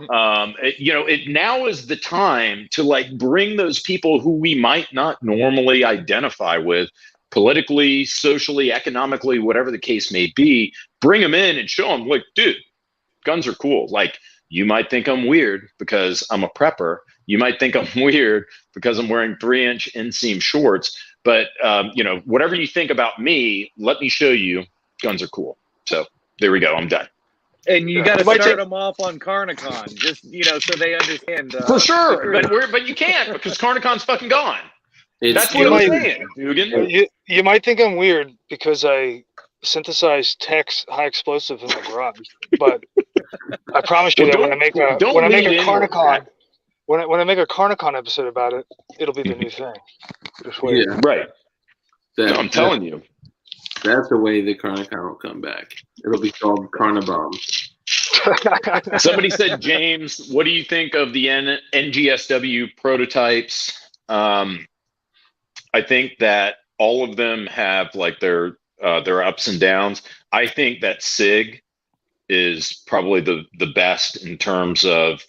Now is the time to like bring those people who we might not normally identify with politically, socially, economically, whatever the case may be, bring them in and show them, like, dude, guns are cool. Like, you might think I'm weird because I'm a prepper. You might think I'm weird because I'm wearing 3-inch inseam shorts. But, whatever you think about me, let me show you guns are cool. So there we go. I'm done. And you got to start them off on Carnicon, just so they understand. For sure, but you can't because Carnicon's fucking gone. That's what I'm saying, Dugan. You might think I'm weird because I synthesize text high explosive in the garage, but I promise you that when I make a Carnicon, when I make a Carnicon episode about it, it'll be the new thing. Just wait. Yeah, right. I'm telling you. That's the way the Carnicon will come back. It'll be called Carnibomb. Somebody said, James, what do you think of the NGSW prototypes? I think that all of them have like their ups and downs. I think that SIG is probably the best in terms of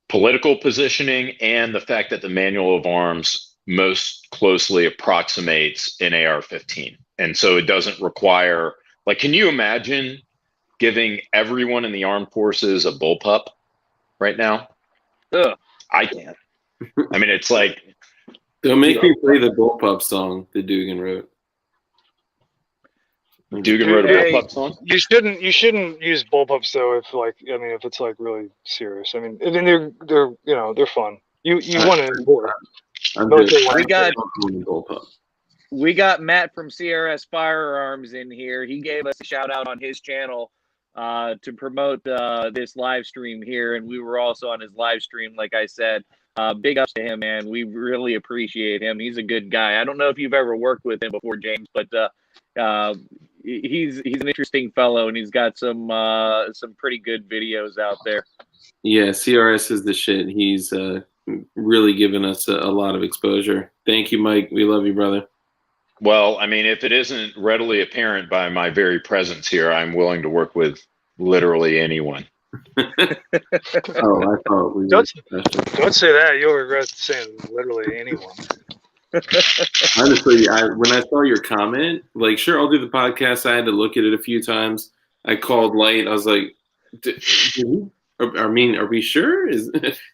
political positioning and the fact that the manual of arms most closely approximates an AR-15. And so it doesn't require, like, can you imagine giving everyone in the armed forces a bullpup right now? Ugh. I can't. I mean, it's like. Don't make me play the bullpup song that Dugan wrote. Dugan wrote a bullpup song? You shouldn't use bullpups though if it's like really serious. I mean they're fun. You want to enjoy. We got Matt from CRS Firearms in here. He gave us a shout out on his channel to promote this live stream here, and we were also on his live stream. Like I said, big ups to him, man. We really appreciate him. He's a good guy. I don't know if you've ever worked with him before, James, but he's an interesting fellow, and he's got some pretty good videos out there. Yeah, CRS is the shit. He's really given us a lot of exposure. Thank you, Mike. We love you, brother. Well, I mean, if it isn't readily apparent by my very presence here, I'm willing to work with literally anyone. I thought we don't say that. You'll regret saying literally anyone. Honestly, when I saw your comment, like, sure, I'll do the podcast. I had to look at it a few times. I called Light. I was like, are we sure?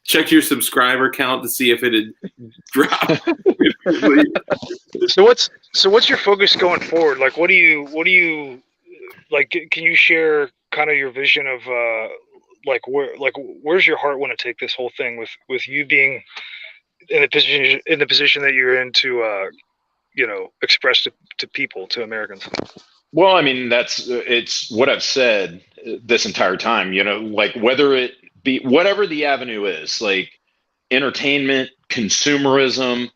Check your subscriber count to see if it had dropped. So what's your focus going forward? Like, what do you like? Can you share kind of your vision of where's your heart want to take this whole thing with you being in the position that you're in to express to people, to Americans? Well, I mean, it's what I've said this entire time, like whether it be whatever the avenue is, like entertainment, consumerism,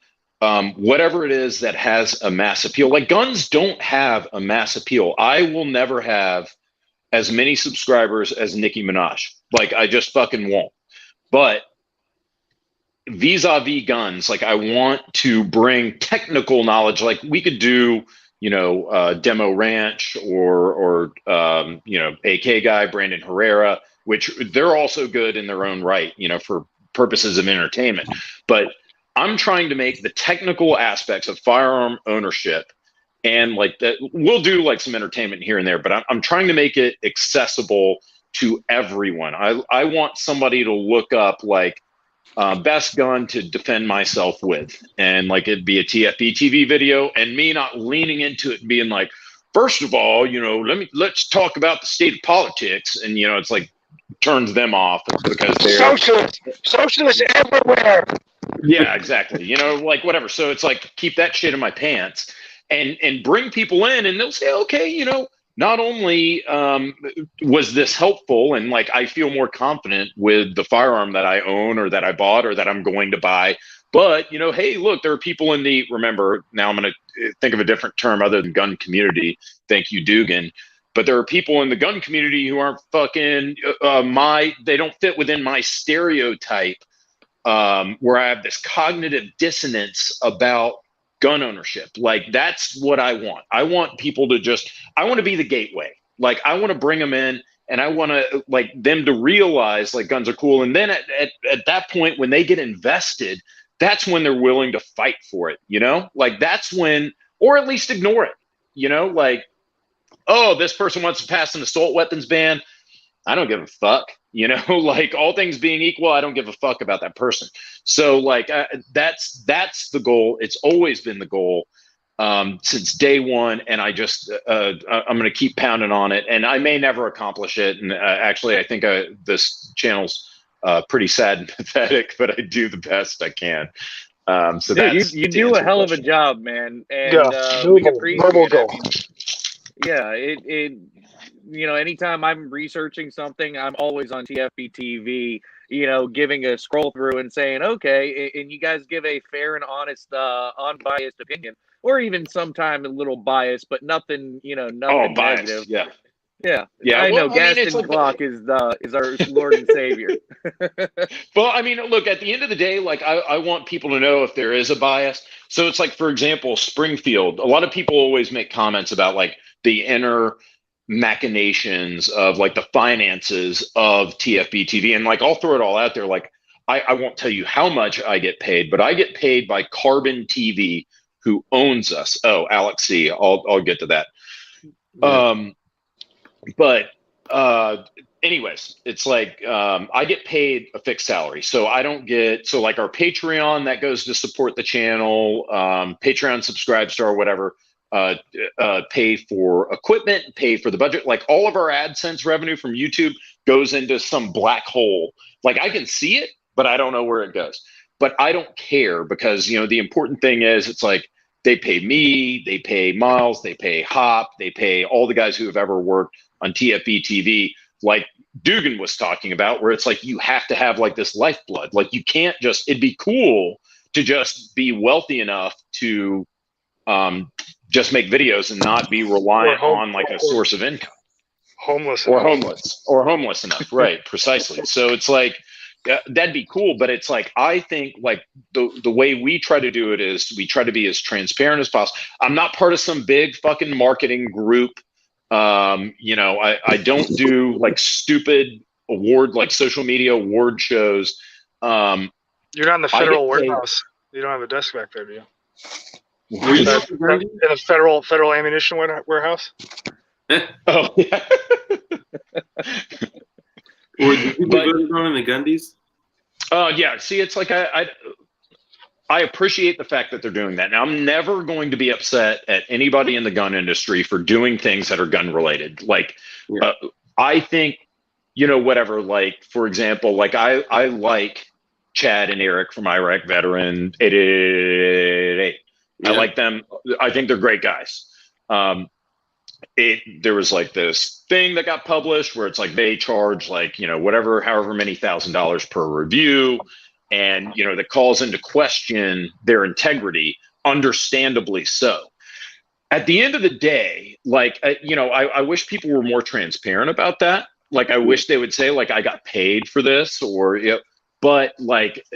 whatever it is that has a mass appeal. Like, guns don't have a mass appeal. I will never have as many subscribers as Nicki Minaj. Like, I just fucking won't. But vis-a-vis guns, like, I want to bring technical knowledge. Like, we could do Demo Ranch or AK guy, Brandon Herrera, which they're also good in their own right, for purposes of entertainment. But I'm trying to make the technical aspects of firearm ownership, and like that, we'll do like some entertainment here and there, but I'm trying to make it accessible to everyone. I want somebody to look up like best gun to defend myself with, and like it'd be a TFBTV video, and me not leaning into it and being like, first of all, let's talk about the state of politics, and it's like turns them off because they're socialists everywhere. Yeah, exactly. Like whatever. So it's like, keep that shit in my pants and bring people in, and they'll say, okay, not only was this helpful, and like I feel more confident with the firearm that I own or that I bought or that I'm going to buy, but hey, look, there are people in the, remember, now I'm going to think of a different term other than gun community. Thank you, Dugan. But there are people in the gun community who aren't fucking they don't fit within my stereotype, where I have this cognitive dissonance about gun ownership. Like, that's what I want. I want people to I want to be the gateway. Like, I want to bring them in and I want to like them to realize like guns are cool. And then at that point, when they get invested, that's when they're willing to fight for it, you know, like that's when, or at least ignore it, you know, like, oh, this person wants to pass an assault weapons ban. I don't give a fuck, you know, like all things being equal, I don't give a fuck about that person. So like that's the goal. It's always been the goal since day one. And I just, I'm going to keep pounding on it, and I may never accomplish it. And actually, I think this channel's pretty sad and pathetic, but I do the best I can. So dude, you do a hell of a job, man. And yeah, we appreciate goal. Yeah, it you know, anytime I'm researching something, I'm always on TFBTV, you know, giving a scroll through and saying, okay, and you guys give a fair and honest, unbiased opinion, or even sometime a little biased, but nothing, you know, nothing negative. Yeah. Yeah. Yeah. I know Gaston Glock is our Lord and Savior. Well, I mean, look, at the end of the day, like I want people to know if there is a bias. So it's like, for example, Springfield, a lot of people always make comments about like the inner machinations of like the finances of TFBTV. And like, I'll throw it all out there. Like, I won't tell you how much I get paid, but I get paid by Carbon TV, who owns us. Oh, Alex C. I'll get to that. Yeah. But anyways, it's like I get paid a fixed salary. So I don't get, so like our Patreon, that goes to support the channel, Patreon subscribe star, whatever, pay for equipment, pay for the budget. Like all of our AdSense revenue from YouTube goes into some black hole. Like I can see it, but I don't know where it goes. But I don't care, because, you know, the important thing is it's like they pay me, they pay Miles, they pay Hop, they pay all the guys who have ever worked on TFBTV, like Dugan was talking about, where it's like you have to have like this lifeblood. Like you can't just, it'd be cool to just be wealthy enough to just make videos and not be reliant on like a source of income. Homeless enough. Right. Precisely. So it's like, that'd be cool. But it's like, I think like the way we try to do it is we try to be as transparent as possible. I'm not part of some big fucking marketing group. You know, I don't do like stupid award, like social media award shows. You're not in the federal warehouse. You don't have a desk back there, do you? In a federal ammunition warehouse? Oh, yeah. Or did you vote on in the Gundies? Yeah. See, it's like I appreciate the fact that they're doing that. Now, I'm never going to be upset at anybody in the gun industry for doing things that are gun related. Like, yeah. I think, you know, whatever, like, for example, like I like Chad and Eric from Iraq Veteran 8888. Yeah. I like them. I think they're great guys. There was like this thing that got published where it's like they charge like, you know, whatever, however many $1,000s per review. And, you know, that calls into question their integrity, understandably so. At the end of the day, like, you know, I wish people were more transparent about that. Like, I wish they would say, like, I got paid for this, or, you know, but like,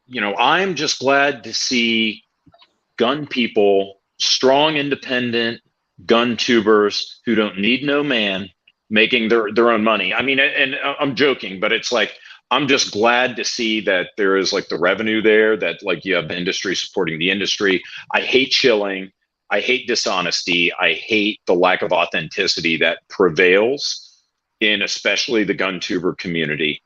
you know, I'm just glad to see gun people, strong, independent gun tubers who don't need no man, making their own money. I mean, and I'm joking, but it's like, I'm just glad to see that there is like the revenue there, that like you have the industry supporting the industry. I hate shilling. I hate dishonesty. I hate the lack of authenticity that prevails in especially the gun tuber community.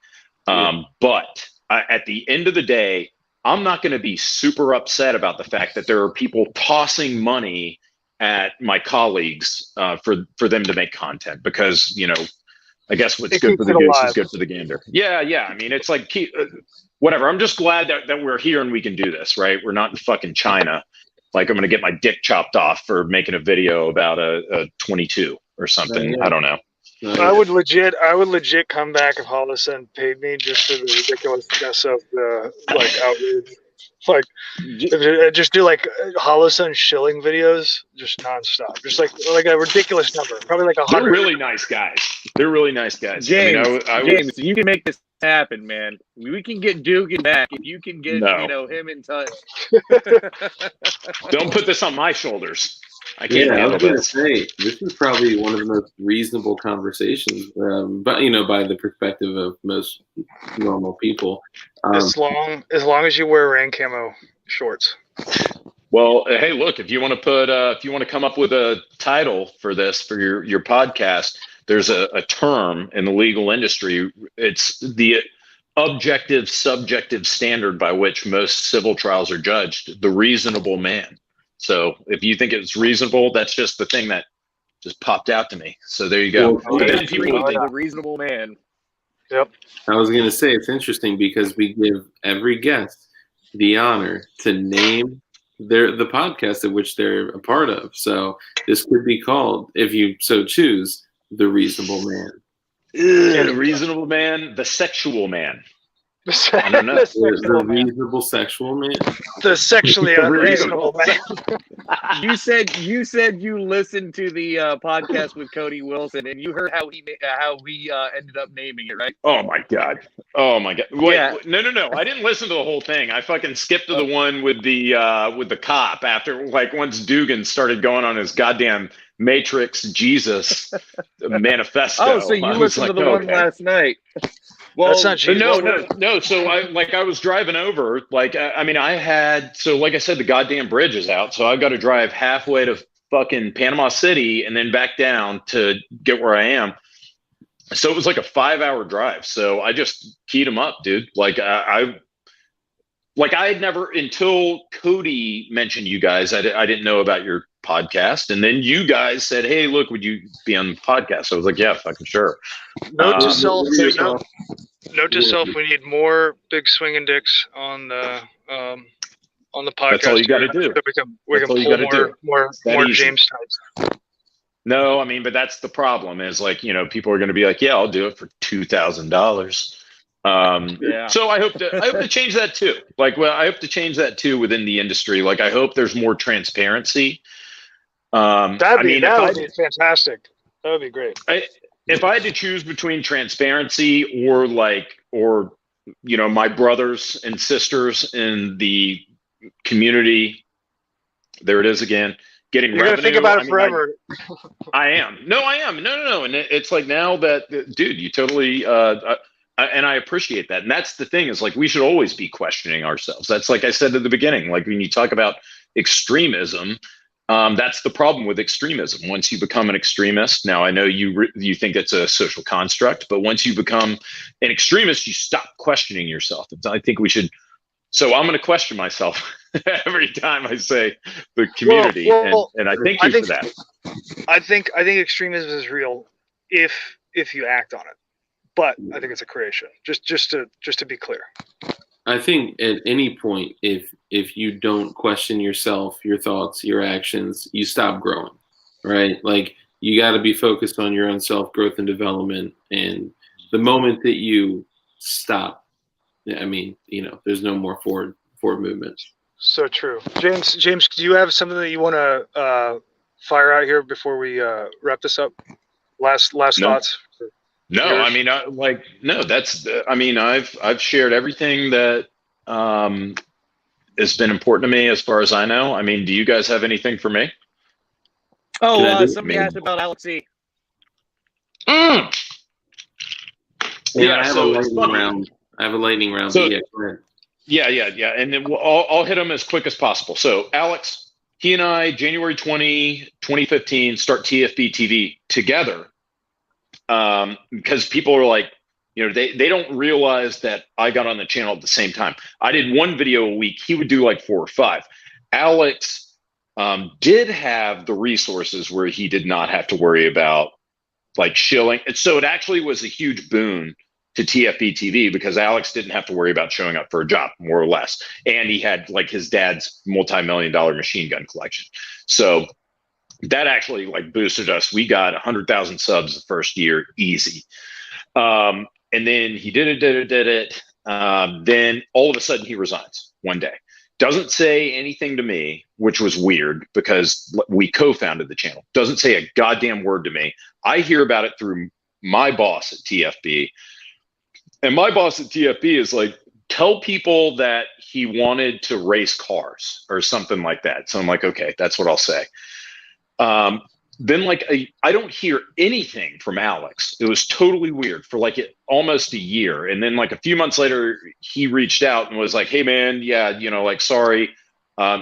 But at the end of the day, I'm not going to be super upset about the fact that there are people tossing money at my colleagues for them to make content, because, you know, I guess what's good for the goose is good for the gander. Yeah. I mean, it's like, whatever. I'm just glad that we're here and we can do this, right? We're not in fucking China. Like, I'm going to get my dick chopped off for making a video about a 22 or something. Yeah. I don't know. I would legit come back if Hollison paid me just for the ridiculousness of the like outrage. Like, just do like Hollison shilling videos, just nonstop, just like a ridiculous number, probably like 100. They're really nice guys. James, James, you can make this happen, man. We can get Dugan back if you can get you know, him in touch. Don't put this on my shoulders. I can't I handle was going to this. say, this is probably one of the most reasonable conversations, but by the perspective of most normal people. As long as you wear rain camo shorts. Well, hey, look, if you want to come up with a title for this, for your podcast, there's a term in the legal industry. It's the objective subjective standard by which most civil trials are judged, the reasonable man. So if you think it's reasonable, that's just the thing that just popped out to me. So there you go. Well, The reasonable man. Yep. I was going to say, it's interesting because we give every guest the honor to name the podcast of which they're a part of. So this could be called, if you so choose, The Reasonable Man. The reasonable man, the sexual man. I don't know. The reasonable sexual man. The sexually unreasonable man. You said you listened to the podcast with Cody Wilson, and you heard how he ended up naming it, right? Oh my god! Wait, yeah. No! I didn't listen to the whole thing. I fucking skipped to the one with the cop after, like, once Dugan started going on his goddamn Matrix Jesus manifesto. Oh, so you listened to the one last night? Well, that's not Jesus. No. So I was driving over. Like, I had, so like I said, the goddamn bridge is out. So I've got to drive halfway to fucking Panama City and then back down to get where I am. So it was like a 5-hour drive. So I just keyed him up, dude. Like I had never, until Cody mentioned you guys, I didn't know about your podcast. And then you guys said, hey, look, would you be on the podcast? So I was like, yeah, fucking sure. Note to self, we need more big swinging dicks on the podcast. That's all you got to do. We can pull more James types. No, but that's the problem is, like, people are going to be like, yeah, I'll do it for $2,000. Yeah. So I hope to change that too. Like, well, I hope to change that too within the industry. Like, I hope there's more transparency. That would be fantastic. That would be great. If I had to choose between transparency or my brothers and sisters in the community, there it is again, getting You're revenue. You're going to think about it forever. I am. No, I am. No. And it's like, now that, dude, you totally, and I appreciate that. And that's the thing, is like, we should always be questioning ourselves. That's, like I said at the beginning, like when you talk about extremism, that's the problem with extremism. Once you become an extremist, now I know you think it's a social construct, but once you become an extremist, you stop questioning yourself. I think we should. So I'm going to question myself every time I say the community, and I thank you for that. I think extremism is real if you act on it, but I think it's a creation. Just to be clear. I think at any point, if you don't question yourself, your thoughts, your actions, you stop growing, right? Like, you got to be focused on your own self-growth and development. And the moment that you stop, there's no more forward movement. So true. James, do you have something that you want to fire out here before we wrap this up? Last thoughts? No, I've shared everything that has been important to me as far as I know. Do you guys have anything for me? Oh, somebody asked about Alex E. Yeah, I have a lightning round. So, yeah. And then I'll hit them as quick as possible. So Alex, he and I, January 2015, start TFBTV together. Because people are like, they don't realize that I got on the channel at the same time. I did one video a week. He would do like 4 or 5. Alex did have the resources where he did not have to worry about like shilling. So it actually was a huge boon to TFBTV because Alex didn't have to worry about showing up for a job, more or less. And he had like his dad's multi-million-dollar machine gun collection. So that actually like boosted us. We got 100,000 subs the first year, easy. And then he did it. Then all of a sudden he resigns one day. Doesn't say anything to me, which was weird because we co-founded the channel. Doesn't say a goddamn word to me. I hear about it through my boss at TFB. And my boss at TFB is like, tell people that he wanted to race cars or something like that. So I'm like, okay, that's what I'll say. Then like I don't hear anything from Alex. It was totally weird for like almost a year. And then like a few months later, he reached out and was like, hey man, yeah, like, sorry.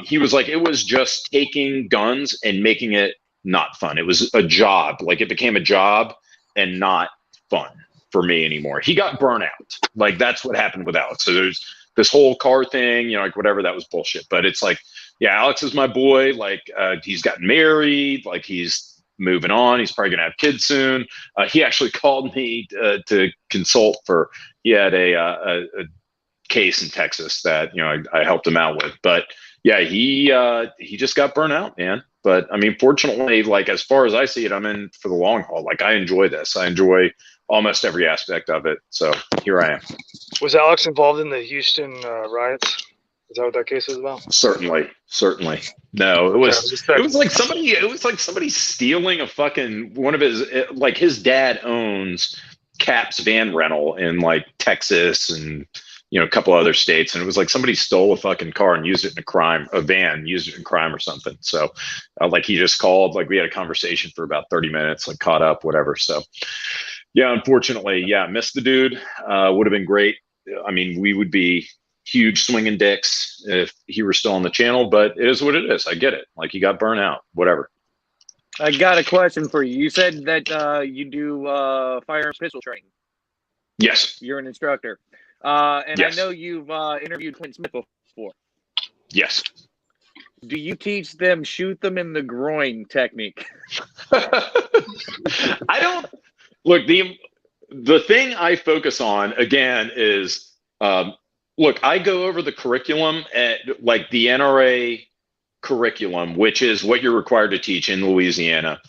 He was like, it was just taking guns and making it not fun. It was a job. Like it became a job and not fun for me anymore. He got burnt out. Like that's what happened with Alex. So there's this whole car thing, like whatever, that was bullshit. But it's like, yeah, Alex is my boy. Like he's gotten married. Like he's moving on. He's probably gonna have kids soon. He actually called me to consult for. He had a case in Texas that I helped him out with. But yeah, he just got burnt out, man. But I mean, fortunately, like as far as I see it, I'm in for the long haul. Like I enjoy this. I enjoy almost every aspect of it. So here I am. Was Alex involved in the Houston riots? Is that what that case is about? Certainly. No, it was like somebody stealing a fucking one of his, like his dad owns Cap's van rental in like Texas and a couple other states, and it was like somebody stole a fucking car and used it in a van used it in crime or something. So like he just called, like we had a conversation for about 30 minutes, like caught up, whatever. So yeah, unfortunately, yeah, missed the dude. Would have been great. I mean, we would be huge swinging dicks if he were still on the channel, but it is what it is. I get it. Like he got burnt out, whatever. I got a question for you. You said that you do firearms pistol training. Yes. You're an instructor. And yes. I know you've interviewed Clint Smith before. Yes. Do you teach them shoot them in the groin technique? I don't. Look, the thing I focus on, again, is, look, I go over the curriculum at like the NRA curriculum, which is what you're required to teach in Louisiana.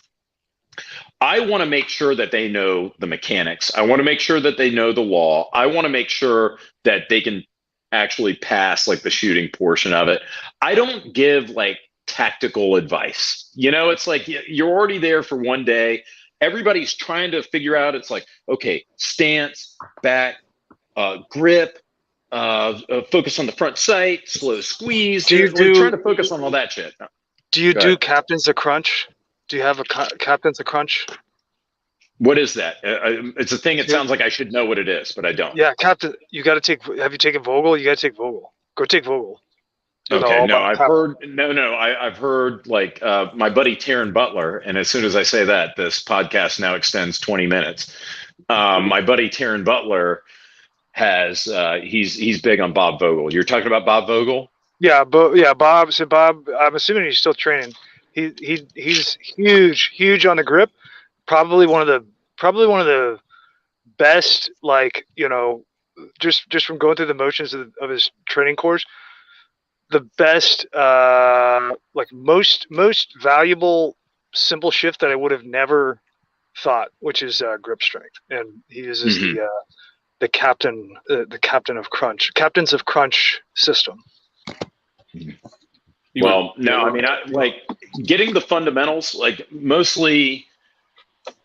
I want to make sure that they know the mechanics. I want to make sure that they know the law. I want to make sure that they can actually pass like the shooting portion of it. I don't give like tactical advice. It's like you're already there for one day. Everybody's trying to figure out, it's like, okay, stance, back, grip, focus on the front sight, slow squeeze. We're trying to focus on all that shit. Do you do Captain's of Crunch? Do you have a Captain's of Crunch? What is that? It's a thing. It sounds like I should know what it is, but I don't. Yeah, Captain, you got to take. Have you taken Vogel? You got to take Vogel. Go take Vogel. Okay, no, I've heard like my buddy Taryn Butler, and as soon as I say that, this podcast now extends 20 minutes. My buddy Taryn Butler has he's big on Bob Vogel. You're talking about Bob Vogel? Yeah, Bob. So Bob, I'm assuming he's still training. He's huge on the grip. Probably one of the best. Like just from going through the motions of his training course, the best, like most valuable simple shift that I would have never thought, which is grip strength, and he uses the captains of crunch system. Well, no, I mean, like getting the fundamentals, like mostly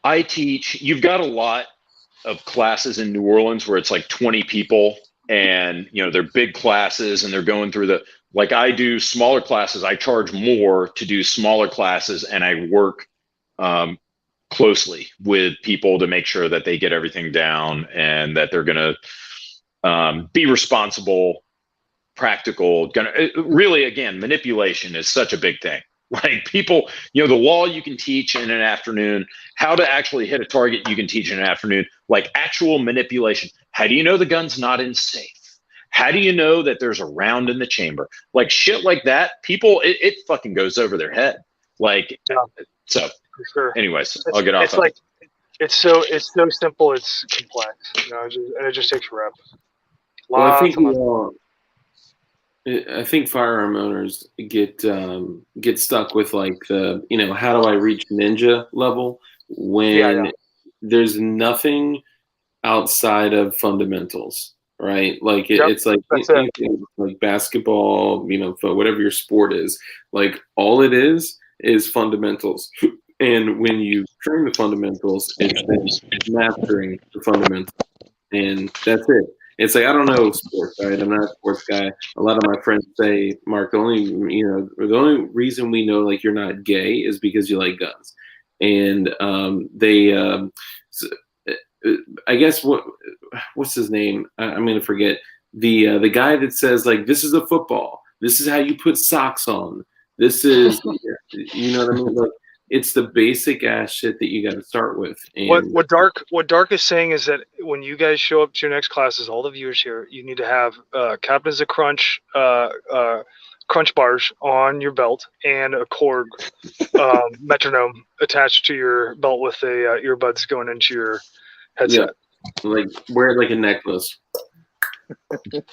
I teach, you've got a lot of classes in New Orleans where it's like 20 people and, they're big classes and they're going through like I do smaller classes. I charge more to do smaller classes and I work closely with people to make sure that they get everything down and that they're going to be responsible, practical. Really, again, manipulation is such a big thing. Like people, the law you can teach in an afternoon, how to actually hit a target you can teach in an afternoon, like actual manipulation. How do you know the gun's not in safe? How do you know that there's a round in the chamber? Like shit like that, people, it fucking goes over their head. Like, yeah. So for sure. Anyways, I'll get off. It's like, it's so simple, it's complex, and it just takes rep. Well, I think firearm owners get stuck with like the how do I reach ninja level when there's nothing outside of fundamentals, right? Like it's like like basketball, whatever your sport is, like all it is fundamentals. And when you train the fundamentals, it's mastering the fundamentals, and that's it. It's like, I don't know sports, right? I'm not a sports guy. A lot of my friends say, Mark, the only reason we know like you're not gay is because you like guns. And I guess what's his name? I'm gonna forget. The guy that says like, this is a football. This is how you put socks on. This is, you know what I mean? Like, it's the basic ass shit that you got to start with. And what Dark is saying is that when you guys show up to your next classes, all the viewers here, you need to have Captain's of Crunch crunch bars on your belt and a Korg metronome attached to your belt with the earbuds going into your headset. Yeah. Like wear it like a necklace.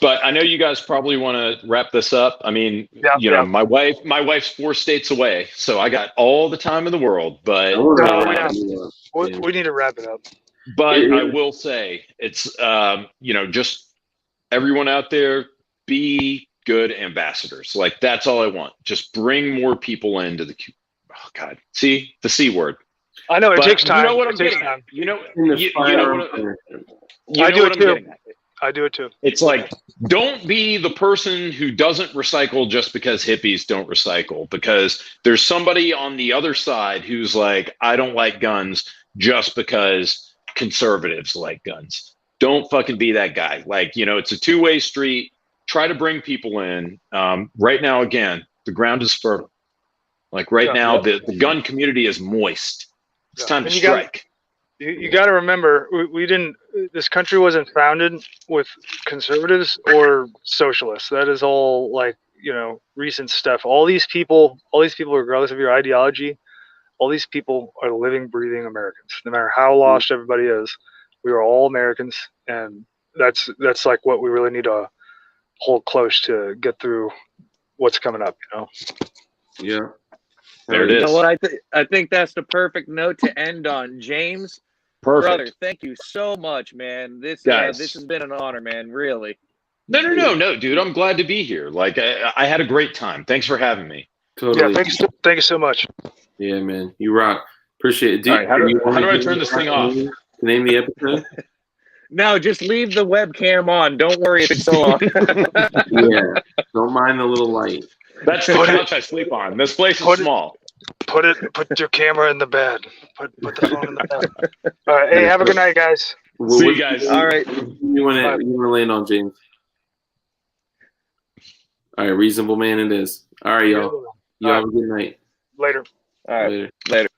But I know you guys probably want to wrap this up. I mean, my wife's 4 states away, so I got all the time in the world. But we need to wrap it up. But I will say, it's just everyone out there, be good ambassadors. Like, that's all I want. Just bring more people into the. Oh God, see the C word. I know it takes time. You know what I'm getting getting at. You know I do what it I'm too. getting at. I do it too. It's like, don't be the person who doesn't recycle just because hippies don't recycle, because there's somebody on the other side who's like, I don't like guns just because conservatives like guns. Don't fucking be that guy. Like, it's a two-way street. Try to bring people in. Right now, again, the ground is fertile. Like right now, the gun community is moist. It's time to strike. You got to remember, we didn't. This country wasn't founded with conservatives or socialists. That is all recent stuff. All these people, regardless of your ideology, all these people are living, breathing Americans. No matter how lost everybody is, we are all Americans, and that's like what we really need to hold close to get through what's coming up. Yeah. There it is. You know what? I think that's the perfect note to end on. James, brother, thank you so much, man. This has been an honor, man. Really. No, dude. I'm glad to be here. Like, I had a great time. Thanks for having me. Totally. Yeah, thank you so much. Yeah, man. You rock. Appreciate it. All right, how do I turn this thing off? Name the episode? No, just leave the webcam on. Don't worry if it's still on. Yeah. Don't mind the little light. That's the couch I sleep on. This place is small. Put your camera in the bed. Put the phone in the bed. All right. Hey, have a good night, guys. See you guys. All right. You want to land on, James? All right. Reasonable man it is. All right, y'all. You have a good night. Later. All right. Later.